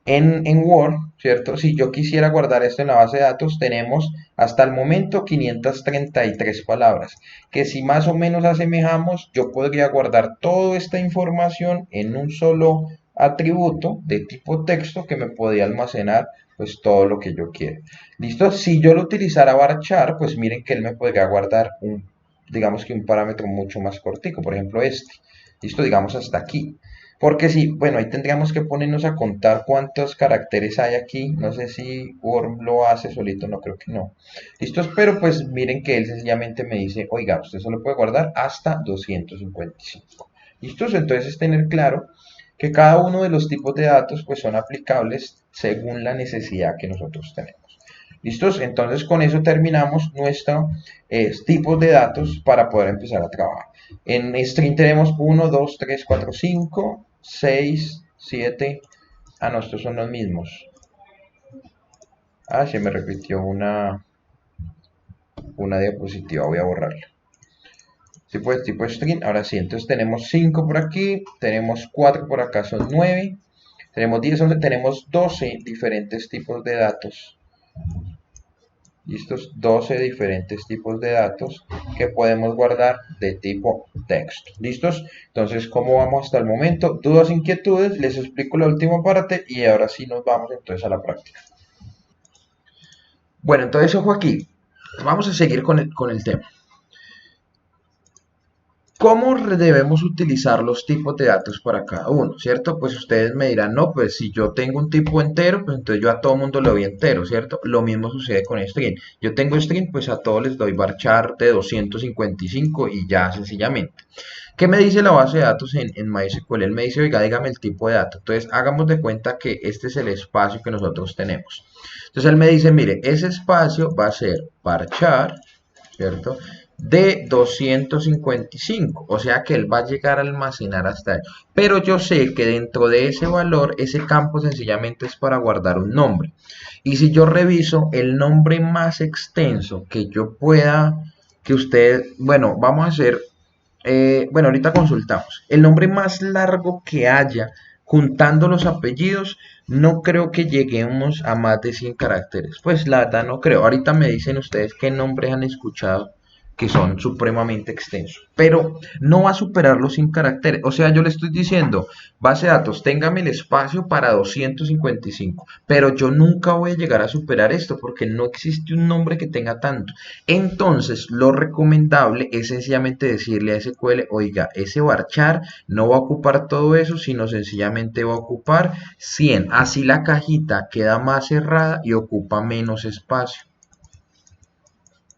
en Word, ¿cierto? Si yo quisiera guardar esto en la base de datos, tenemos hasta el momento 533 palabras, que si más o menos asemejamos, yo podría guardar toda esta información en un solo atributo de tipo texto que me podría almacenar pues todo lo que yo quiera. ¿Listo? Si yo lo utilizara varchar, pues miren que él me podría guardar digamos que un parámetro mucho más cortico, por ejemplo este. ¿Listo? Digamos hasta aquí. Porque si, bueno, ahí tendríamos que ponernos a contar cuántos caracteres hay aquí. No sé si Word lo hace solito, no creo que no. ¿Listos? Pero pues miren que él sencillamente me dice, oiga, usted solo puede guardar hasta 255. ¿Listos? Entonces es tener claro que cada uno de los tipos de datos pues son aplicables según la necesidad que nosotros tenemos. ¿Listos? Entonces con eso terminamos nuestros tipos de datos para poder empezar a trabajar. En string tenemos 1, 2, 3, 4, 5, 6, 7. Ah, no, estos son los mismos. Ah, se me repitió una diapositiva, voy a borrarla. Sí, pues tipo string, ahora sí, entonces tenemos 5 por aquí, tenemos 4 por acá, son 9, tenemos 10, 11, tenemos 12 diferentes tipos de datos. Listos, 12 diferentes tipos de datos que podemos guardar de tipo texto. ¿Listos? Entonces, ¿cómo vamos hasta el momento? ¿Dudas, inquietudes? Les explico la última parte y ahora sí nos vamos entonces a la práctica. Bueno, entonces ojo aquí. Vamos a seguir con el tema. ¿Cómo debemos utilizar los tipos de datos para cada uno? ¿Cierto? Pues ustedes me dirán, no, pues si yo tengo un tipo entero, pues entonces yo a todo mundo le doy entero, ¿cierto? Lo mismo sucede con string. Yo tengo string, pues a todos les doy varchar de 255 y ya sencillamente. ¿Qué me dice la base de datos en MySQL? Él me dice, oiga, dígame el tipo de dato. Entonces, hagamos de cuenta que este es el espacio que nosotros tenemos. Entonces, él me dice, mire, ese espacio va a ser varchar, ¿cierto? De 255, o sea que él va a llegar a almacenar hasta ahí. Pero yo sé que dentro de ese valor, ese campo sencillamente es para guardar un nombre. Y si yo reviso el nombre más extenso que yo pueda, que usted, bueno, vamos a hacer, bueno, ahorita consultamos. El nombre más largo que haya, juntando los apellidos, no creo que lleguemos a más de 100 caracteres. Pues la verdad no creo. Ahorita me dicen ustedes qué nombres han escuchado que son supremamente extensos, pero no va a superar los 100 caracteres. O sea, yo le estoy diciendo, base de datos, téngame el espacio para 255, pero yo nunca voy a llegar a superar esto porque no existe un nombre que tenga tanto. Entonces, lo recomendable es sencillamente decirle a SQL, oiga, ese varchar no va a ocupar todo eso, sino sencillamente va a ocupar 100. Así la cajita queda más cerrada y ocupa menos espacio.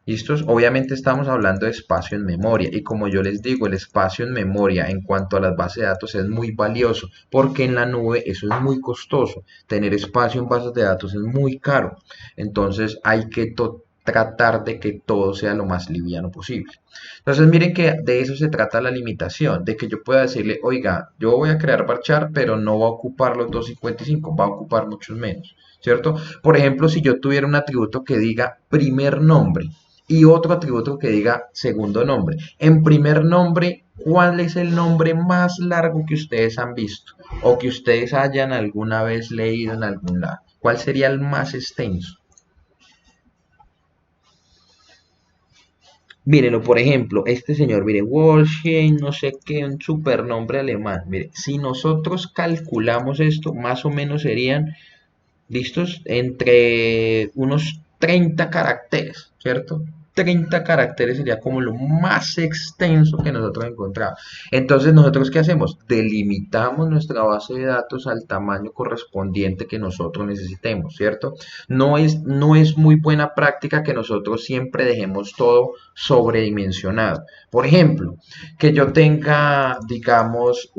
¿Listos? Obviamente estamos hablando de espacio en memoria y como yo les digo, el espacio en memoria en cuanto a las bases de datos es muy valioso porque en la nube eso es muy costoso. Tener espacio en bases de datos es muy caro. Entonces hay que tratar de que todo sea lo más liviano posible. Entonces miren que de eso se trata la limitación, de que yo pueda decirle, oiga, yo voy a crear varchar, pero no va a ocupar los 255, va a ocupar muchos menos, ¿cierto? Por ejemplo, si yo tuviera un atributo que diga primer nombre, y otro atributo que diga segundo nombre. En primer nombre, ¿cuál es el nombre más largo que ustedes han visto o que ustedes hayan alguna vez leído en algún lado? ¿Cuál sería el más extenso? Mírenlo, por ejemplo, este señor, mire, Wolfgang, no sé qué, un supernombre alemán. Mire, si nosotros calculamos esto, más o menos serían, ¿listos? Entre unos 30 caracteres, ¿cierto? 30 caracteres sería como lo más extenso que nosotros encontramos. Entonces, ¿nosotros qué hacemos? Delimitamos nuestra base de datos al tamaño correspondiente que nosotros necesitemos, ¿cierto? No es muy buena práctica que nosotros siempre dejemos todo sobredimensionado. Por ejemplo, que yo tenga, digamos,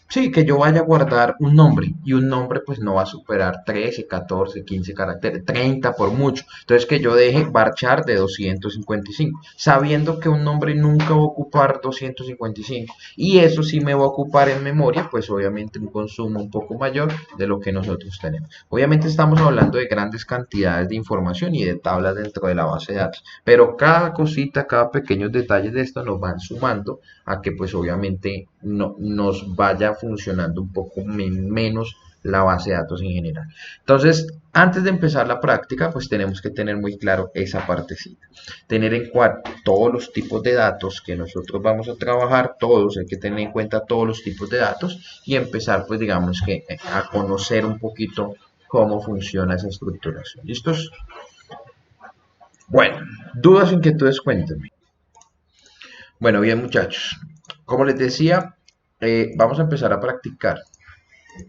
sí, que yo vaya a guardar un nombre y un nombre pues no va a superar 13, 14, 15 caracteres, 30 por mucho. Entonces que yo deje varchar de 255, sabiendo que un nombre nunca va a ocupar 255 y eso sí me va a ocupar en memoria, pues obviamente un consumo un poco mayor de lo que nosotros tenemos. Obviamente estamos hablando de grandes cantidades de información y de tablas dentro de la base de datos, pero cada cosita, cada pequeño detalle de esto nos van sumando a que pues obviamente no, nos vaya funcionando un poco menos la base de datos en general. Entonces, antes de empezar la práctica, pues tenemos que tener muy claro esa partecita. Tener en cuenta todos los tipos de datos que nosotros vamos a trabajar, todos, hay que tener en cuenta todos los tipos de datos y empezar, pues digamos que a conocer un poquito cómo funciona esa estructuración. ¿Listos? Bueno, dudas, inquietudes, cuéntenme. Bueno, bien muchachos, como les decía, vamos a empezar a practicar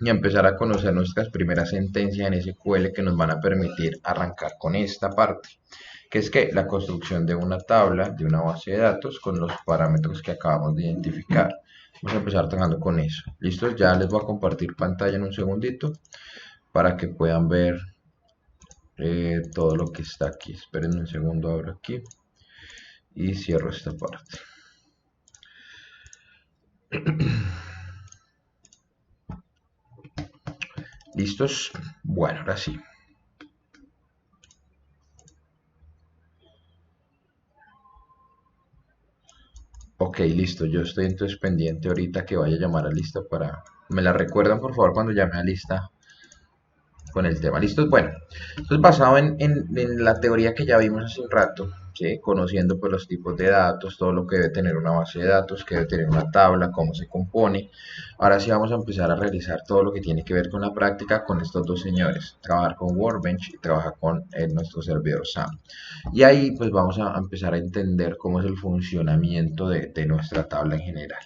y a empezar a conocer nuestras primeras sentencias en SQL que nos van a permitir arrancar con esta parte, que es que la construcción de una tabla, de una base de datos con los parámetros que acabamos de identificar. Vamos a empezar trabajando con eso. ¿Listos? Ya les voy a compartir pantalla en un segundito para que puedan ver todo lo que está aquí. Esperen un segundo, abro aquí y cierro esta parte. ¿Listos? Bueno, ahora sí. Ok, listo. Yo estoy entonces pendiente ahorita que vaya a llamar a lista para... Me la recuerdan por favor cuando llame a lista con el tema. ¿Listos? Bueno, esto es basado en la teoría que ya vimos hace un rato, ¿sí? Conociendo pues los tipos de datos, todo lo que debe tener una base de datos, que debe tener una tabla, cómo se compone. Ahora sí vamos a empezar a realizar todo lo que tiene que ver con la práctica con estos dos señores, trabajar con Workbench y trabajar con nuestro servidor SAM. Y ahí pues vamos a empezar a entender cómo es el funcionamiento de nuestra tabla en general.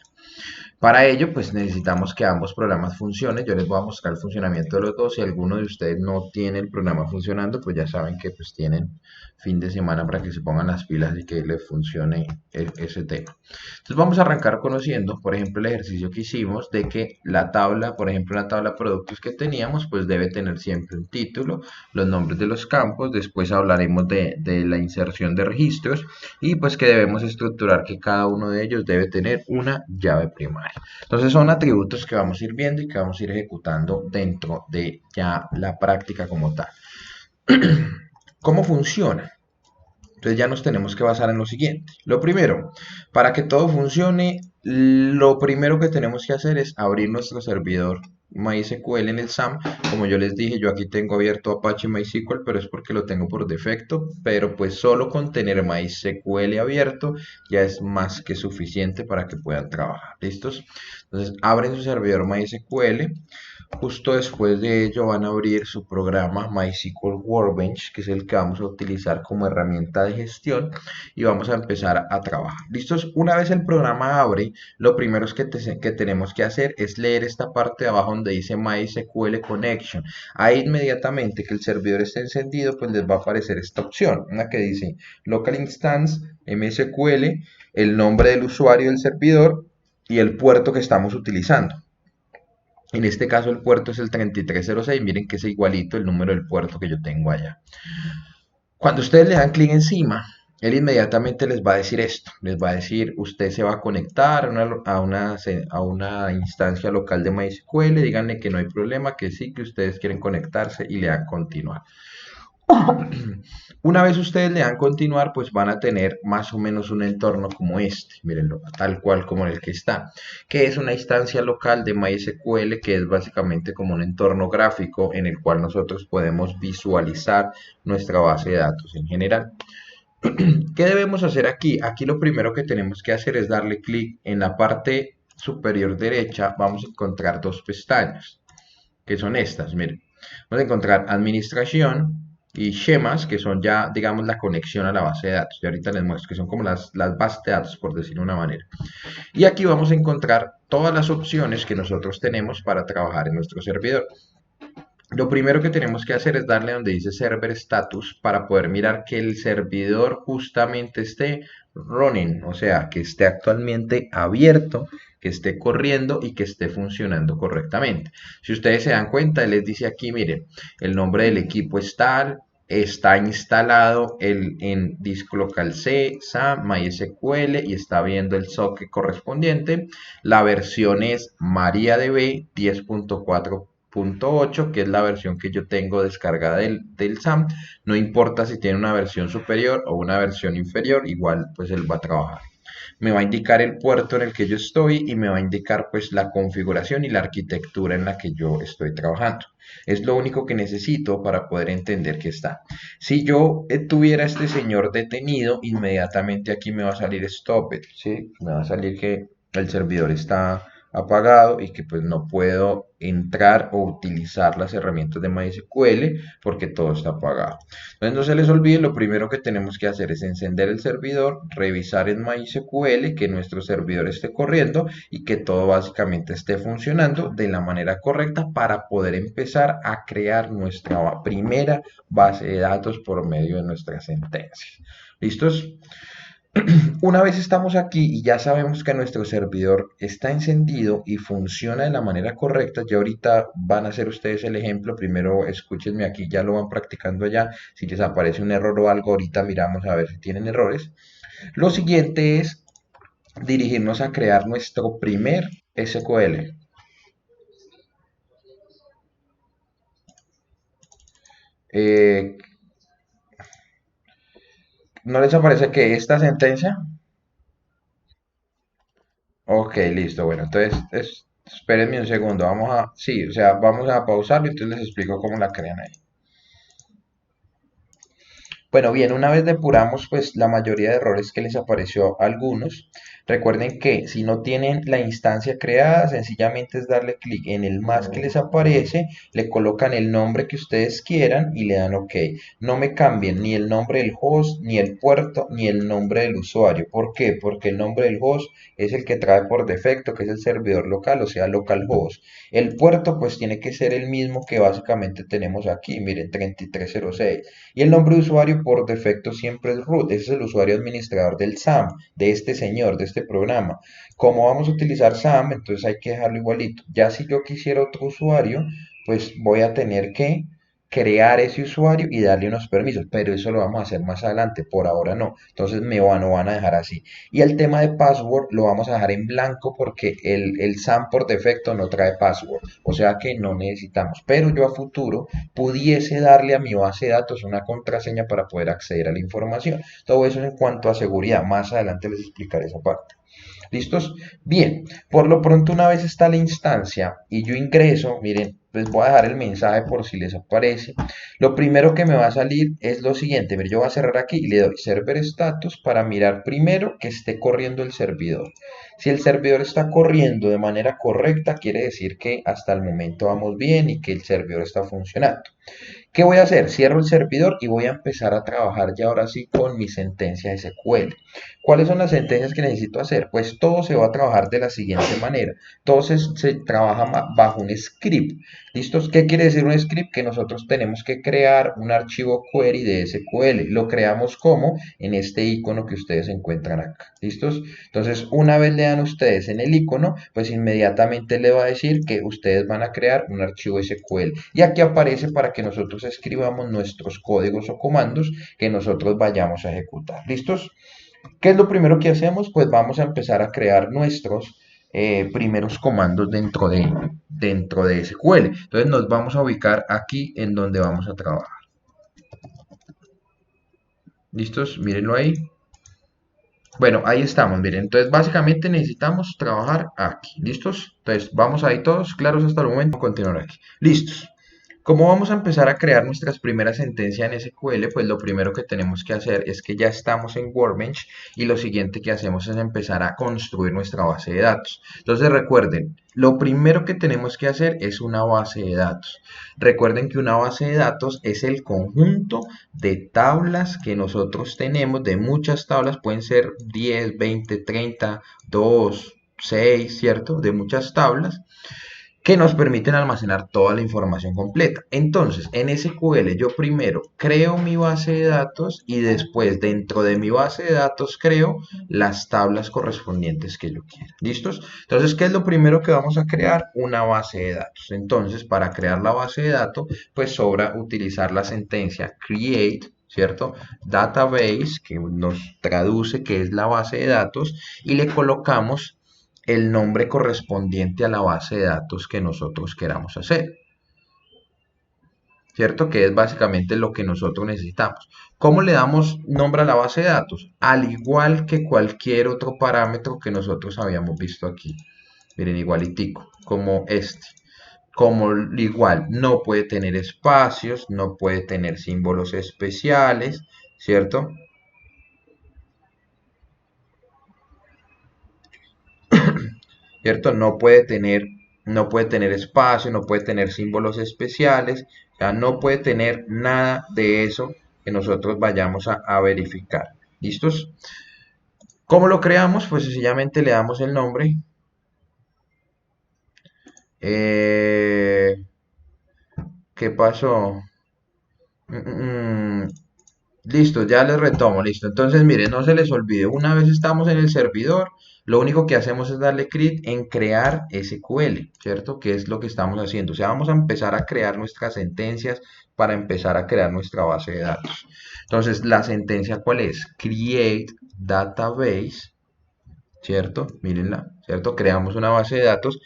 Para ello, pues necesitamos que ambos programas funcionen. Yo les voy a mostrar el funcionamiento de los dos. Si alguno de ustedes no tiene el programa funcionando, pues ya saben que pues tienen fin de semana para que se pongan las pilas y que les funcione ese tema. Entonces vamos a arrancar conociendo, por ejemplo, el ejercicio que hicimos de que la tabla, por ejemplo, la tabla de productos que teníamos, pues debe tener siempre un título, los nombres de los campos, después hablaremos de la inserción de registros y pues que debemos estructurar que cada uno de ellos debe tener una llave primaria. Entonces son atributos que vamos a ir viendo y que vamos a ir ejecutando dentro de ya la práctica como tal. ¿Cómo funciona? Entonces ya nos tenemos que basar en lo siguiente. Lo primero, para que todo funcione, lo primero que tenemos que hacer es abrir nuestro servidor MySQL en el SAM. Como yo les dije, yo aquí tengo abierto Apache MySQL, pero es porque lo tengo por defecto. Pero pues solo con tener MySQL abierto ya es más que suficiente para que puedan trabajar. ¿Listos? Entonces abren su servidor MySQL. Justo después de ello van a abrir su programa MySQL Workbench, que es el que vamos a utilizar como herramienta de gestión y vamos a empezar a trabajar. ¿Listos? Una vez el programa abre, lo primero que tenemos que hacer es leer esta parte de abajo donde dice MySQL Connection. Ahí inmediatamente que el servidor esté encendido, pues les va a aparecer esta opción, una que dice Local Instance MySQL, el nombre del usuario del servidor y el puerto que estamos utilizando. En este caso el puerto es el 3306, miren que es igualito el número del puerto que yo tengo allá. Cuando ustedes le dan clic encima, él inmediatamente les va a decir esto, les va a decir, usted se va a conectar a una instancia local de MySQL, díganle que no hay problema, que sí, que ustedes quieren conectarse y le dan continuar. Una vez ustedes le dan continuar, pues van a tener más o menos un entorno como este, mírenlo, tal cual como el que está, que es una instancia local de MySQL, que es básicamente como un entorno gráfico en el cual nosotros podemos visualizar nuestra base de datos en general. ¿Qué debemos hacer aquí? Aquí lo primero que tenemos que hacer es darle clic en la parte superior derecha, vamos a encontrar dos pestañas, que son estas, miren, vamos a encontrar administración y schemas, que son ya, digamos, la conexión a la base de datos. Y ahorita les muestro que son como las bases de datos, por decirlo de una manera. Y aquí vamos a encontrar todas las opciones que nosotros tenemos para trabajar en nuestro servidor. Lo primero que tenemos que hacer es darle donde dice Server Status para poder mirar que el servidor justamente esté running, o sea, que esté actualmente abierto, que esté corriendo y que esté funcionando correctamente. Si ustedes se dan cuenta, les dice aquí, miren, el nombre del equipo es tal, está instalado en disco local C, SAM, MySQL y está viendo el socket correspondiente. La versión es MariaDB 10.4.8, que es la versión que yo tengo descargada del SAM. No importa si tiene una versión superior o una versión inferior, igual pues él va a trabajar. Me va a indicar el puerto en el que yo estoy y me va a indicar pues la configuración y la arquitectura en la que yo estoy trabajando. Es lo único que necesito para poder entender que está. Si yo tuviera a este señor detenido, inmediatamente aquí me va a salir stop it, ¿sí? Me va a salir que el servidor está apagado y que pues no puedo entrar o utilizar las herramientas de MySQL porque todo está apagado. Entonces no se les olvide, lo primero que tenemos que hacer es encender el servidor, revisar en MySQL que nuestro servidor esté corriendo y que todo básicamente esté funcionando de la manera correcta para poder empezar a crear nuestra primera base de datos por medio de nuestras sentencias. ¿Listos? Una vez estamos aquí y ya sabemos que nuestro servidor está encendido y funciona de la manera correcta, ya ahorita van a hacer ustedes el ejemplo, primero escúchenme aquí, ya lo van practicando allá, si les aparece un error o algo, ahorita miramos a ver si tienen errores. Lo siguiente es dirigirnos a crear nuestro primer SQL. Eh, ¿No les aparece que esta sentencia? Ok, listo, bueno, entonces espérenme un segundo, sí, o sea, vamos a pausarlo y entonces les explico cómo la crean ahí. Bueno, bien, una vez depuramos pues la mayoría de errores que les apareció a algunos, recuerden que si no tienen la instancia creada, sencillamente es darle clic en el más que les aparece, le colocan el nombre que ustedes quieran y le dan OK. No me cambien ni el nombre del host, ni el puerto, ni el nombre del usuario. ¿Por qué? Porque el nombre del host es el que trae por defecto, que es el servidor local, o sea, localhost. El puerto pues tiene que ser el mismo que básicamente tenemos aquí, miren, 3306. Y el nombre de usuario por defecto siempre es root, ese es el usuario administrador del SAM, de este señor, de este programa. Como vamos a utilizar SAM, entonces hay que dejarlo igualito. Ya si yo quisiera otro usuario, pues voy a tener que crear ese usuario y darle unos permisos, pero eso lo vamos a hacer más adelante, por ahora no. Entonces no van a dejar así. Y el tema de password lo vamos a dejar en blanco porque el SAM por defecto no trae password, o sea que no necesitamos. Pero yo a futuro pudiese darle a mi base de datos una contraseña para poder acceder a la información. Todo eso en cuanto a seguridad. Más adelante les explicaré esa parte. ¿Listos? Bien, por lo pronto una vez está la instancia y yo ingreso, miren, les voy a dejar el mensaje por si les aparece. Lo primero que me va a salir es lo siguiente, miren, yo voy a cerrar aquí y le doy server status para mirar primero que esté corriendo el servidor. Si el servidor está corriendo de manera correcta, quiere decir que hasta el momento vamos bien y que el servidor está funcionando. ¿Qué voy a hacer? Cierro el servidor y voy a empezar a trabajar ya ahora sí con mi sentencia SQL. ¿Cuáles son las sentencias que necesito hacer? Pues todo se va a trabajar de la siguiente manera. Todo se trabaja bajo un script. ¿Listos? ¿Qué quiere decir un script? Que nosotros tenemos que crear un archivo query de SQL. Lo creamos como en este icono que ustedes encuentran acá. ¿Listos? Entonces, una vez le dan ustedes en el icono, pues inmediatamente le va a decir que ustedes van a crear un archivo SQL. Y aquí aparece para que nosotros escribamos nuestros códigos o comandos que nosotros vayamos a ejecutar. ¿Listos? ¿Qué es lo primero que hacemos? Pues vamos a empezar a crear nuestros primeros comandos dentro de SQL. Entonces nos vamos a ubicar aquí en donde vamos a trabajar. ¿Listos? Mírenlo ahí. Bueno, ahí estamos, miren. Entonces, básicamente necesitamos trabajar aquí. ¿Listos? Entonces, vamos ahí todos, claros hasta el momento. Continuar aquí. ¿Listos? ¿Cómo vamos a empezar a crear nuestras primeras sentencias en SQL? Pues lo primero que tenemos que hacer es que ya estamos en Workbench y lo siguiente que hacemos es empezar a construir nuestra base de datos. Entonces recuerden, lo primero que tenemos que hacer es una base de datos. Recuerden que una base de datos es el conjunto de tablas que nosotros tenemos, de muchas tablas, pueden ser 10, 20, 30, 2, 6, ¿cierto? De muchas tablas que nos permiten almacenar toda la información completa. Entonces, en SQL yo primero creo mi base de datos y después dentro de mi base de datos creo las tablas correspondientes que yo quiera. ¿Listos? Entonces, ¿qué es lo primero que vamos a crear? Una base de datos. Entonces, para crear la base de datos, pues sobra utilizar la sentencia create, ¿cierto? Database, que nos traduce que es la base de datos, y le colocamos el nombre correspondiente a la base de datos que nosotros queramos hacer, ¿cierto? Que es básicamente lo que nosotros necesitamos. ¿Cómo le damos nombre a la base de datos? Al igual que cualquier otro parámetro que nosotros habíamos visto aquí. Miren, igualitico, como este. Como igual, no puede tener espacios, no puede tener símbolos especiales, ¿cierto? ¿Cierto? No puede tener espacio, no puede tener símbolos especiales, o sea, no puede tener nada de eso que nosotros vayamos a verificar. ¿Listos? ¿Cómo lo creamos? Pues sencillamente le damos el nombre. Eh, ¿Qué pasó? Mm, Listo, ya les retomo, listo. Entonces, miren, no se les olvide, una vez estamos en el servidor, lo único que hacemos es darle clic en crear SQL, ¿cierto? Que es lo que estamos haciendo. O sea, vamos a empezar a crear nuestras sentencias para empezar a crear nuestra base de datos. Entonces, la sentencia, ¿cuál es? Create database, ¿cierto? Mírenla, ¿cierto? Creamos una base de datos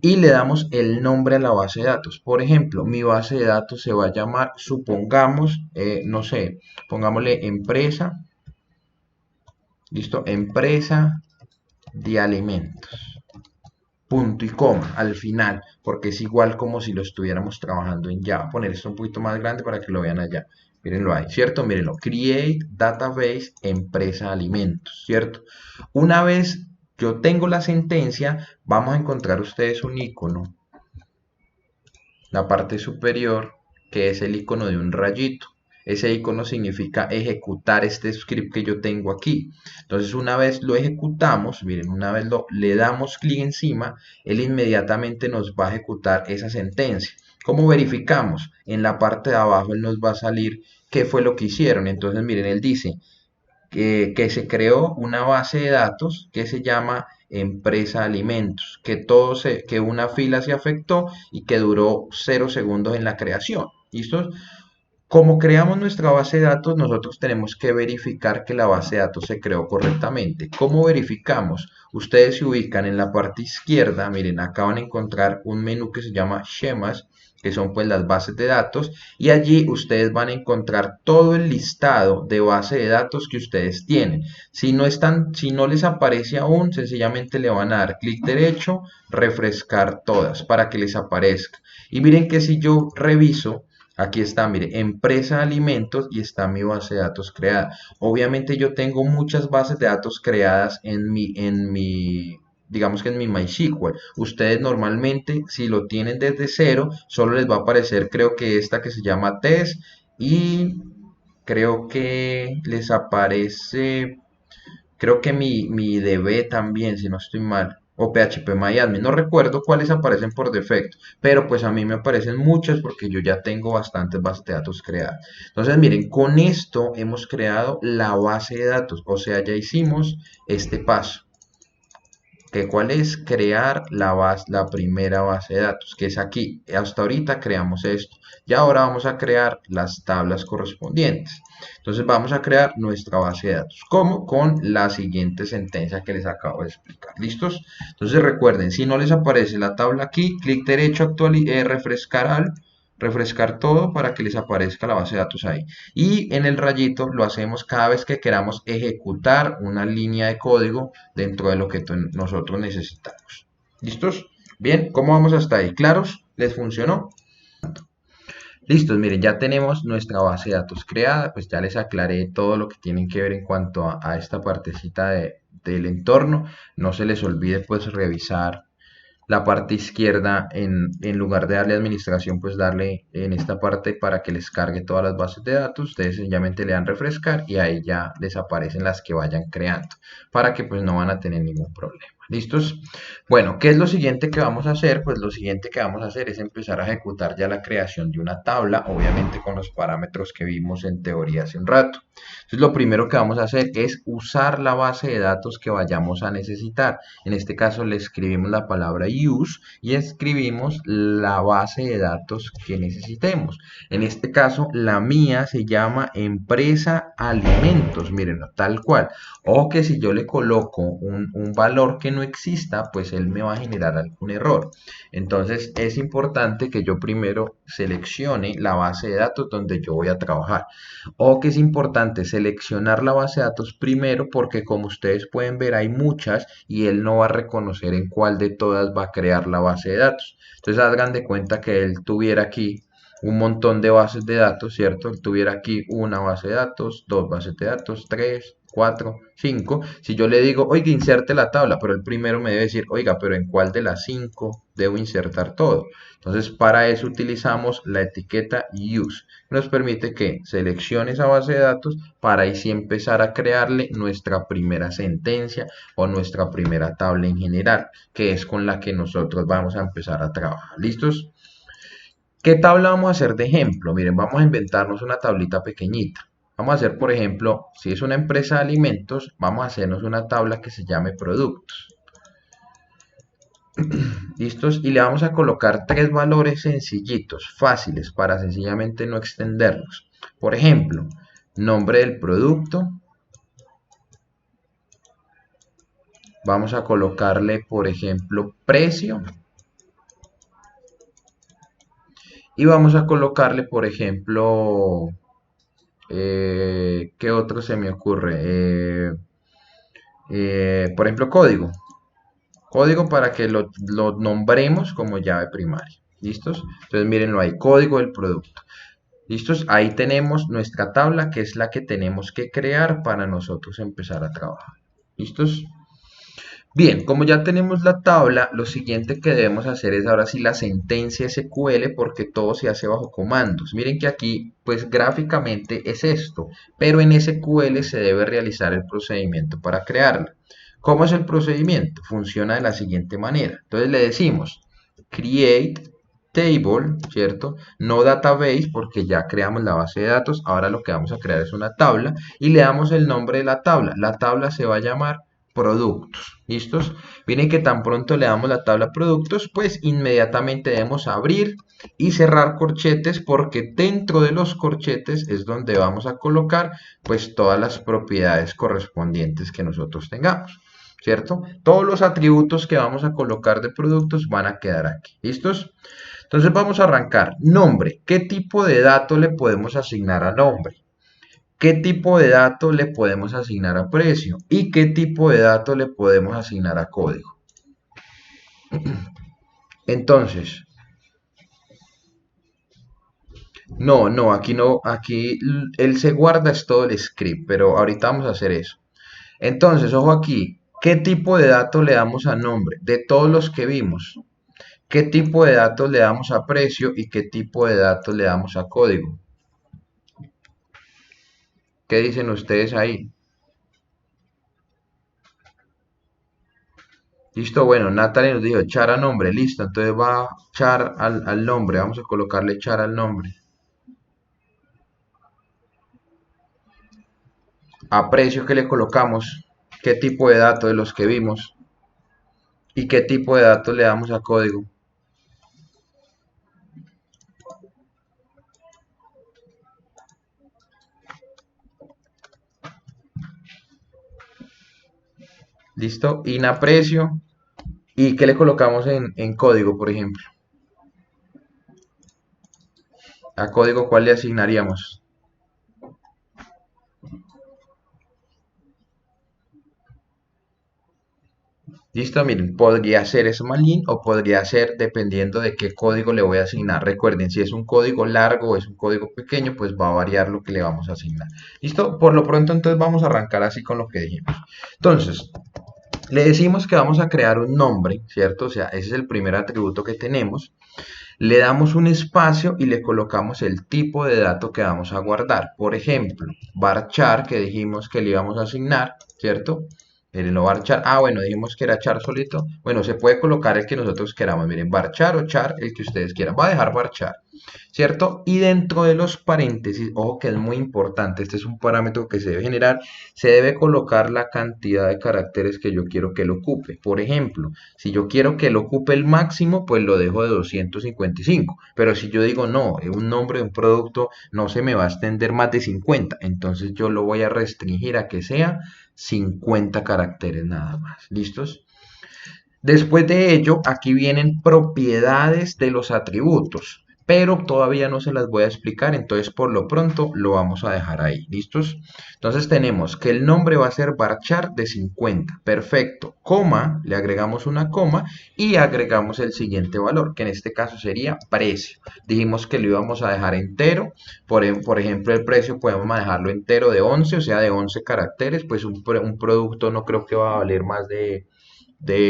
y le damos el nombre a la base de datos. Por ejemplo, mi base de datos se va a llamar, supongamos, no sé, pongámosle empresa, listo, empresa de alimentos, punto y coma al final, porque es igual como si lo estuviéramos trabajando en Java. Poner esto un poquito más grande para que lo vean allá. Mírenlo ahí, ¿cierto? Mírenlo. Create database empresa de alimentos, ¿cierto? Una vez yo tengo la sentencia, vamos a encontrar ustedes un icono, la parte superior, que es el icono de un rayito. Ese icono significa ejecutar este script que yo tengo aquí. Entonces, una vez lo ejecutamos, miren, una vez le damos clic encima, él inmediatamente nos va a ejecutar esa sentencia. ¿Cómo verificamos? En la parte de abajo él nos va a salir qué fue lo que hicieron. Entonces, miren, él dice que se creó una base de datos que se llama empresa alimentos, que una fila se afectó y que duró 0 segundos en la creación. ¿Listo? Como creamos nuestra base de datos, nosotros tenemos que verificar que la base de datos se creó correctamente. ¿Cómo verificamos? Ustedes se ubican en la parte izquierda, miren, acá van a encontrar un menú que se llama Schemas, que son pues las bases de datos, y allí ustedes van a encontrar todo el listado de base de datos que ustedes tienen. Si no les aparece aún, sencillamente le van a dar clic derecho, refrescar todas para que les aparezca. Y miren que si yo reviso, aquí está, mire, empresa de alimentos y está mi base de datos creada. Obviamente yo tengo muchas bases de datos creadas digamos que en mi MySQL. Ustedes normalmente, si lo tienen desde cero, solo les va a aparecer, creo que esta que se llama test y creo que les aparece, creo que mi DB también, si no estoy mal, o PHP MyAdmin, no recuerdo cuáles aparecen por defecto, pero pues a mí me aparecen muchas porque yo ya tengo bastantes bases de datos creadas. Entonces, miren, con esto hemos creado la base de datos, o sea, ya hicimos este paso. ¿Cuál es? Crear la primera base de datos, que es aquí. Hasta ahorita creamos esto. Y ahora vamos a crear las tablas correspondientes. Entonces vamos a crear nuestra base de datos. ¿Cómo? Con la siguiente sentencia que les acabo de explicar. ¿Listos? Entonces recuerden, si no les aparece la tabla aquí, clic derecho, refrescar todo para que les aparezca la base de datos ahí. Y en el rayito lo hacemos cada vez que queramos ejecutar una línea de código dentro de lo que nosotros necesitamos. ¿Listos? Bien, ¿cómo vamos hasta ahí? ¿Claros? ¿Les funcionó? Listos, miren, ya tenemos nuestra base de datos creada, pues ya les aclaré todo lo que tienen que ver en cuanto a esta partecita del entorno. No se les olvide pues revisar la parte izquierda en lugar de darle administración, pues darle en esta parte para que les cargue todas las bases de datos. Ustedes sencillamente le dan refrescar y ahí ya les aparecen las que vayan creando, para que pues no van a tener ningún problema. ¿Listos? Bueno, ¿qué es lo siguiente que vamos a hacer? Pues lo siguiente que vamos a hacer es empezar a ejecutar ya la creación de una tabla, obviamente con los parámetros que vimos en teoría hace un rato. Entonces lo primero que vamos a hacer es usar la base de datos que vayamos a necesitar. En este caso le escribimos la palabra use y escribimos la base de datos que necesitemos. En este caso la mía se llama empresa alimentos, miren, tal cual. O que si yo le coloco un valor que no exista, pues él me va a generar algún error. Entonces es importante que yo primero seleccione la base de datos donde yo voy a trabajar. O que es importante seleccionar la base de datos primero porque como ustedes pueden ver hay muchas y él no va a reconocer en cuál de todas va a crear la base de datos. Entonces hagan de cuenta que él tuviera aquí un montón de bases de datos, ¿cierto? Él tuviera aquí una base de datos, dos bases de datos, tres, cuatro, cinco. Si yo le digo, oiga, inserte la tabla, pero el primero me debe decir, oiga, pero ¿en cuál de las cinco debo insertar todo? Entonces, para eso utilizamos la etiqueta use. Nos permite que seleccione esa base de datos para ahí sí empezar a crearle nuestra primera sentencia o nuestra primera tabla en general, que es con la que nosotros vamos a empezar a trabajar. ¿Listos? ¿Qué tabla vamos a hacer de ejemplo? Miren, vamos a inventarnos una tablita pequeñita. Vamos a hacer, por ejemplo, si es una empresa de alimentos, vamos a hacernos una tabla que se llame productos. ¿Listos? Y le vamos a colocar tres valores sencillitos, fáciles, para sencillamente no extendernos. Por ejemplo, nombre del producto. Vamos a colocarle, por ejemplo, precio. Y vamos a colocarle, por ejemplo, ¿qué otro se me ocurre? Por ejemplo, código. Código para que lo nombremos como llave primaria. ¿Listos? Entonces, mírenlo ahí, código del producto. ¿Listos? Ahí tenemos nuestra tabla, que es la que tenemos que crear para nosotros empezar a trabajar. ¿Listos? Bien, como ya tenemos la tabla, lo siguiente que debemos hacer es ahora sí la sentencia SQL porque todo se hace bajo comandos. Miren que aquí, pues gráficamente es esto, pero en SQL se debe realizar el procedimiento para crearla. ¿Cómo es el procedimiento? Funciona de la siguiente manera. Entonces le decimos create table, ¿cierto? No database porque ya creamos la base de datos. Ahora lo que vamos a crear es una tabla y le damos el nombre de la tabla. La tabla se va a llamar productos. ¿Listos? Miren que tan pronto le damos la tabla productos, pues inmediatamente debemos abrir y cerrar corchetes porque dentro de los corchetes es donde vamos a colocar pues todas las propiedades correspondientes que nosotros tengamos. ¿Cierto? Todos los atributos que vamos a colocar de productos van a quedar aquí. ¿Listos? Entonces vamos a arrancar. Nombre. ¿Qué tipo de dato le podemos asignar a nombre? ¿Qué tipo de dato le podemos asignar a precio? ¿Y qué tipo de dato le podemos asignar a código? Entonces, aquí él se guarda es todo el script, pero ahorita vamos a hacer eso. Entonces, ojo aquí, ¿qué tipo de dato le damos a nombre? De todos los que vimos. ¿Qué tipo de datos le damos a precio y qué tipo de datos le damos a código? ¿Qué dicen ustedes ahí? Listo, bueno, Natalie nos dijo char a nombre, listo, entonces va char al nombre, vamos a colocarle char al nombre. A precio que le colocamos, qué tipo de datos de los que vimos y qué tipo de datos le damos a código. Listo, in a precio y qué le colocamos en código, por ejemplo. A código, ¿cuál le asignaríamos? Listo, miren, podría ser Smalin o podría ser dependiendo de qué código le voy a asignar. Recuerden, si es un código largo o es un código pequeño, pues va a variar lo que le vamos a asignar. Listo, por lo pronto entonces vamos a arrancar así con lo que dijimos. Entonces, le decimos que vamos a crear un nombre, ¿cierto? O sea, ese es el primer atributo que tenemos. Le damos un espacio y le colocamos el tipo de dato que vamos a guardar. Por ejemplo, varchar, que dijimos que le íbamos a asignar, ¿cierto? Miren, no varchar. Ah, bueno, dijimos que era char solito. Bueno, se puede colocar el que nosotros queramos. Miren, varchar o char, el que ustedes quieran. Voy a dejar varchar, ¿cierto? Y dentro de los paréntesis, ojo que es muy importante, este es un parámetro que se debe generar, se debe colocar la cantidad de caracteres que yo quiero que lo ocupe. Por ejemplo, si yo quiero que lo ocupe el máximo, pues lo dejo de 255. Pero si yo digo, no, un nombre de un producto no se me va a extender más de 50, entonces yo lo voy a restringir a que sea 50 caracteres nada más. ¿Listos? Después de ello, aquí vienen propiedades de los atributos, pero todavía no se las voy a explicar, entonces por lo pronto lo vamos a dejar ahí. ¿Listos? Entonces tenemos que el nombre va a ser varchar de 50. Perfecto. Coma, le agregamos una coma y agregamos el siguiente valor, que en este caso sería precio. Dijimos que lo íbamos a dejar entero. Por ejemplo, el precio podemos manejarlo entero de 11, o sea, de 11 caracteres, pues un producto no creo que va a valer más de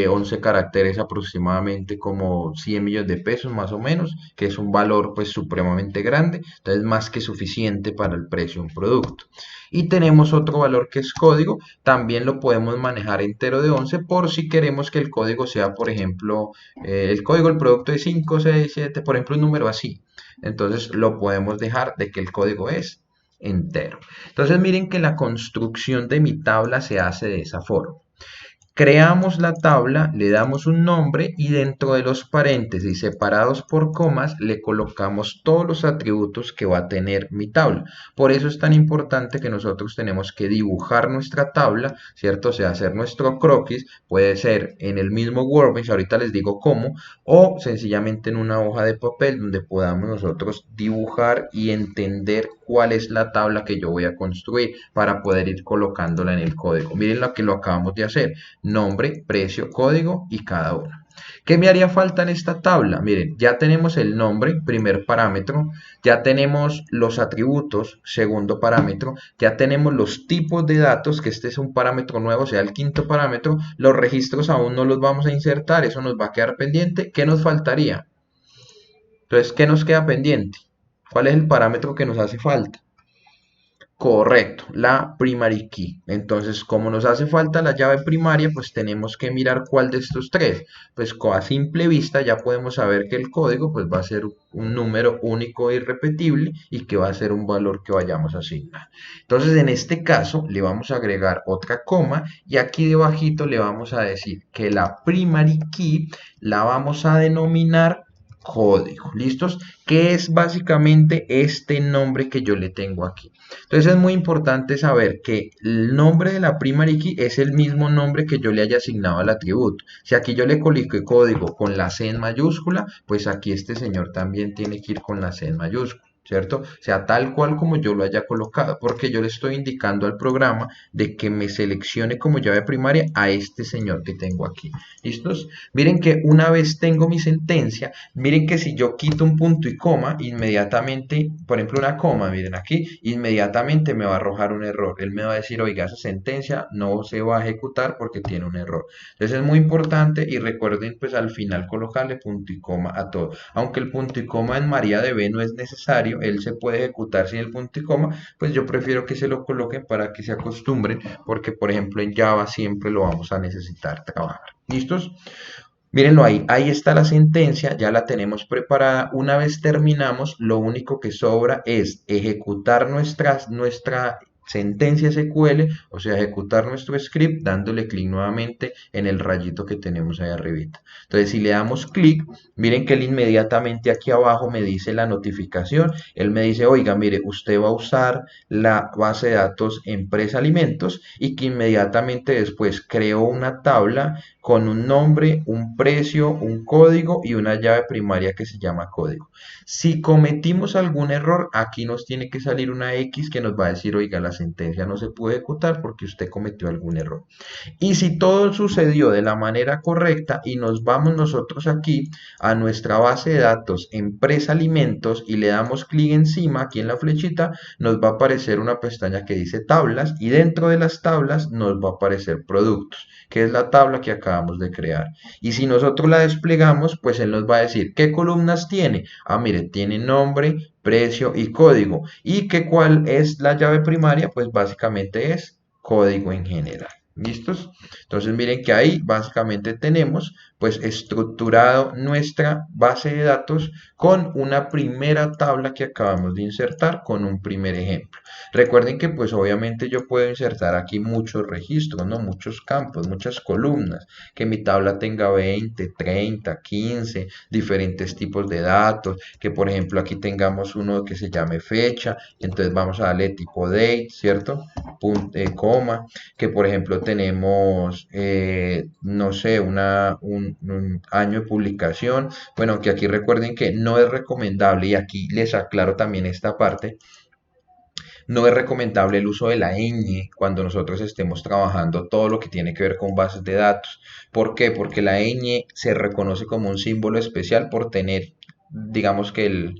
11 caracteres, aproximadamente como 100 millones de pesos más o menos, que es un valor pues supremamente grande, entonces más que suficiente para el precio de un producto. Y tenemos otro valor que es código, también lo podemos manejar entero de 11 por si queremos que el código sea, por ejemplo, el código del producto de 5, 6, 7, por ejemplo, un número así. Entonces lo podemos dejar de que el código es entero. Entonces miren que la construcción de mi tabla se hace de esa forma. Creamos la tabla, le damos un nombre y dentro de los paréntesis separados por comas le colocamos todos los atributos que va a tener mi tabla. Por eso es tan importante que nosotros tenemos que dibujar nuestra tabla, ¿cierto? O sea, hacer nuestro croquis, puede ser en el mismo Workbench, ahorita les digo cómo, o sencillamente en una hoja de papel donde podamos nosotros dibujar y entender cuál es la tabla que yo voy a construir para poder ir colocándola en el código. Miren lo que lo acabamos de hacer: nombre, precio, código y cada uno. ¿Qué me haría falta en esta tabla? Miren, ya tenemos el nombre, primer parámetro, ya tenemos los atributos, segundo parámetro, ya tenemos los tipos de datos, que este es un parámetro nuevo, o sea, el quinto parámetro. Los registros aún no los vamos a insertar, eso nos va a quedar pendiente. ¿Qué nos faltaría? Entonces, ¿qué nos queda pendiente? ¿Cuál es el parámetro que nos hace falta? Correcto, la primary key. Entonces, como nos hace falta la llave primaria, pues tenemos que mirar cuál de estos tres. Pues a simple vista ya podemos saber que el código pues va a ser un número único e irrepetible y que va a ser un valor que vayamos a asignar. Entonces, en este caso le vamos a agregar otra coma y aquí debajito le vamos a decir que la primary key la vamos a denominar código. ¿Listos? Que es básicamente este nombre que yo le tengo aquí. Entonces es muy importante saber que el nombre de la primary key es el mismo nombre que yo le haya asignado al atributo. Si aquí yo le coloqué código con la C en mayúscula, pues aquí este señor también tiene que ir con la C en mayúscula, ¿cierto? O sea, tal cual como yo lo haya colocado, porque yo le estoy indicando al programa de que me seleccione como llave primaria a este señor que tengo aquí. ¿Listos? Miren que una vez tengo mi sentencia, miren que si yo quito un punto y coma, inmediatamente, por ejemplo una coma, miren aquí, inmediatamente me va a arrojar un error. Él me va a decir, oiga, esa sentencia no se va a ejecutar porque tiene un error. Entonces es muy importante y recuerden pues al final colocarle punto y coma a todo. Aunque el punto y coma en MariaDB no es necesario, él se puede ejecutar sin el punto y coma, pues yo prefiero que se lo coloquen para que se acostumbren, porque por ejemplo en Java siempre lo vamos a necesitar trabajar. ¿Listos? Mírenlo ahí, ahí está la sentencia, ya la tenemos preparada. Una vez terminamos, lo único que sobra es ejecutar nuestra sentencia SQL, o sea, ejecutar nuestro script dándole clic nuevamente en el rayito que tenemos ahí arribita. Entonces, si le damos clic, miren que él inmediatamente aquí abajo me dice la notificación. Él me dice, oiga, mire, usted va a usar la base de datos Empresa Alimentos y que inmediatamente después creó una tabla con un nombre, un precio, un código y una llave primaria que se llama código. Si cometimos algún error, aquí nos tiene que salir una X que nos va a decir, oiga, la sentencia no se pudo ejecutar porque usted cometió algún error. Y si todo sucedió de la manera correcta y nos vamos nosotros aquí a nuestra base de datos empresa alimentos y le damos clic encima aquí en la flechita, nos va a aparecer una pestaña que dice tablas y dentro de las tablas nos va a aparecer productos, que es la tabla que acabamos de crear. Y si nosotros la desplegamos, pues él nos va a decir qué columnas tiene. Ah, mire, tiene nombre, precio y código. Y que cuál es la llave primaria, pues básicamente es código en general. ¿Listos? Entonces miren que ahí básicamente tenemos pues estructurado nuestra base de datos con una primera tabla que acabamos de insertar con un primer ejemplo. Recuerden que pues obviamente yo puedo insertar aquí muchos registros, ¿no? Muchos campos, muchas columnas, que mi tabla tenga 20, 30, 15, diferentes tipos de datos, que por ejemplo aquí tengamos uno que se llame fecha, entonces vamos a darle tipo date, ¿cierto? Coma, que por ejemplo tenemos, no sé, un año de publicación. Bueno, que aquí recuerden que no es recomendable, y aquí les aclaro también esta parte, no es recomendable el uso de la ñ cuando nosotros estemos trabajando todo lo que tiene que ver con bases de datos. ¿Por qué? Porque la ñ se reconoce como un símbolo especial por tener, digamos que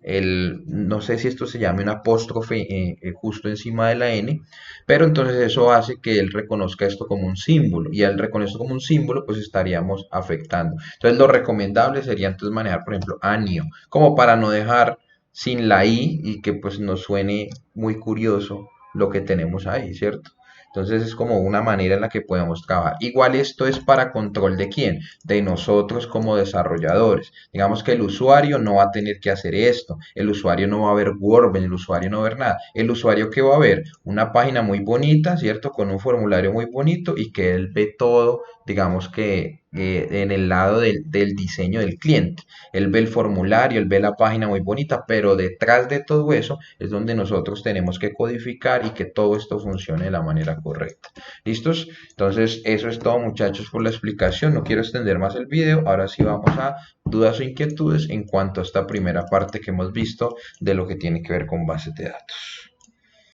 no sé si esto se llame un apóstrofe justo encima de la n, pero entonces eso hace que él reconozca esto como un símbolo y al reconocerlo como un símbolo pues estaríamos afectando. Entonces lo recomendable sería entonces manejar por ejemplo año, como para no dejar sin la i y que pues nos suene muy curioso lo que tenemos ahí, ¿cierto? Entonces es como una manera en la que podemos trabajar. Igual esto es para control de quién, de nosotros como desarrolladores. Digamos que el usuario no va a tener que hacer esto, el usuario no va a ver Word, el usuario no va a ver nada. El usuario que va a ver una página muy bonita, ¿cierto? Con un formulario muy bonito y que él ve todo, digamos que en el lado del diseño del cliente. Él ve el formulario, él ve la página muy bonita, pero detrás de todo eso es donde nosotros tenemos que codificar y que todo esto funcione de la manera correcta. ¿Listos? Entonces, eso es todo, muchachos, por la explicación. No quiero extender más el video. Ahora sí vamos a dudas o inquietudes en cuanto a esta primera parte que hemos visto de lo que tiene que ver con bases de datos.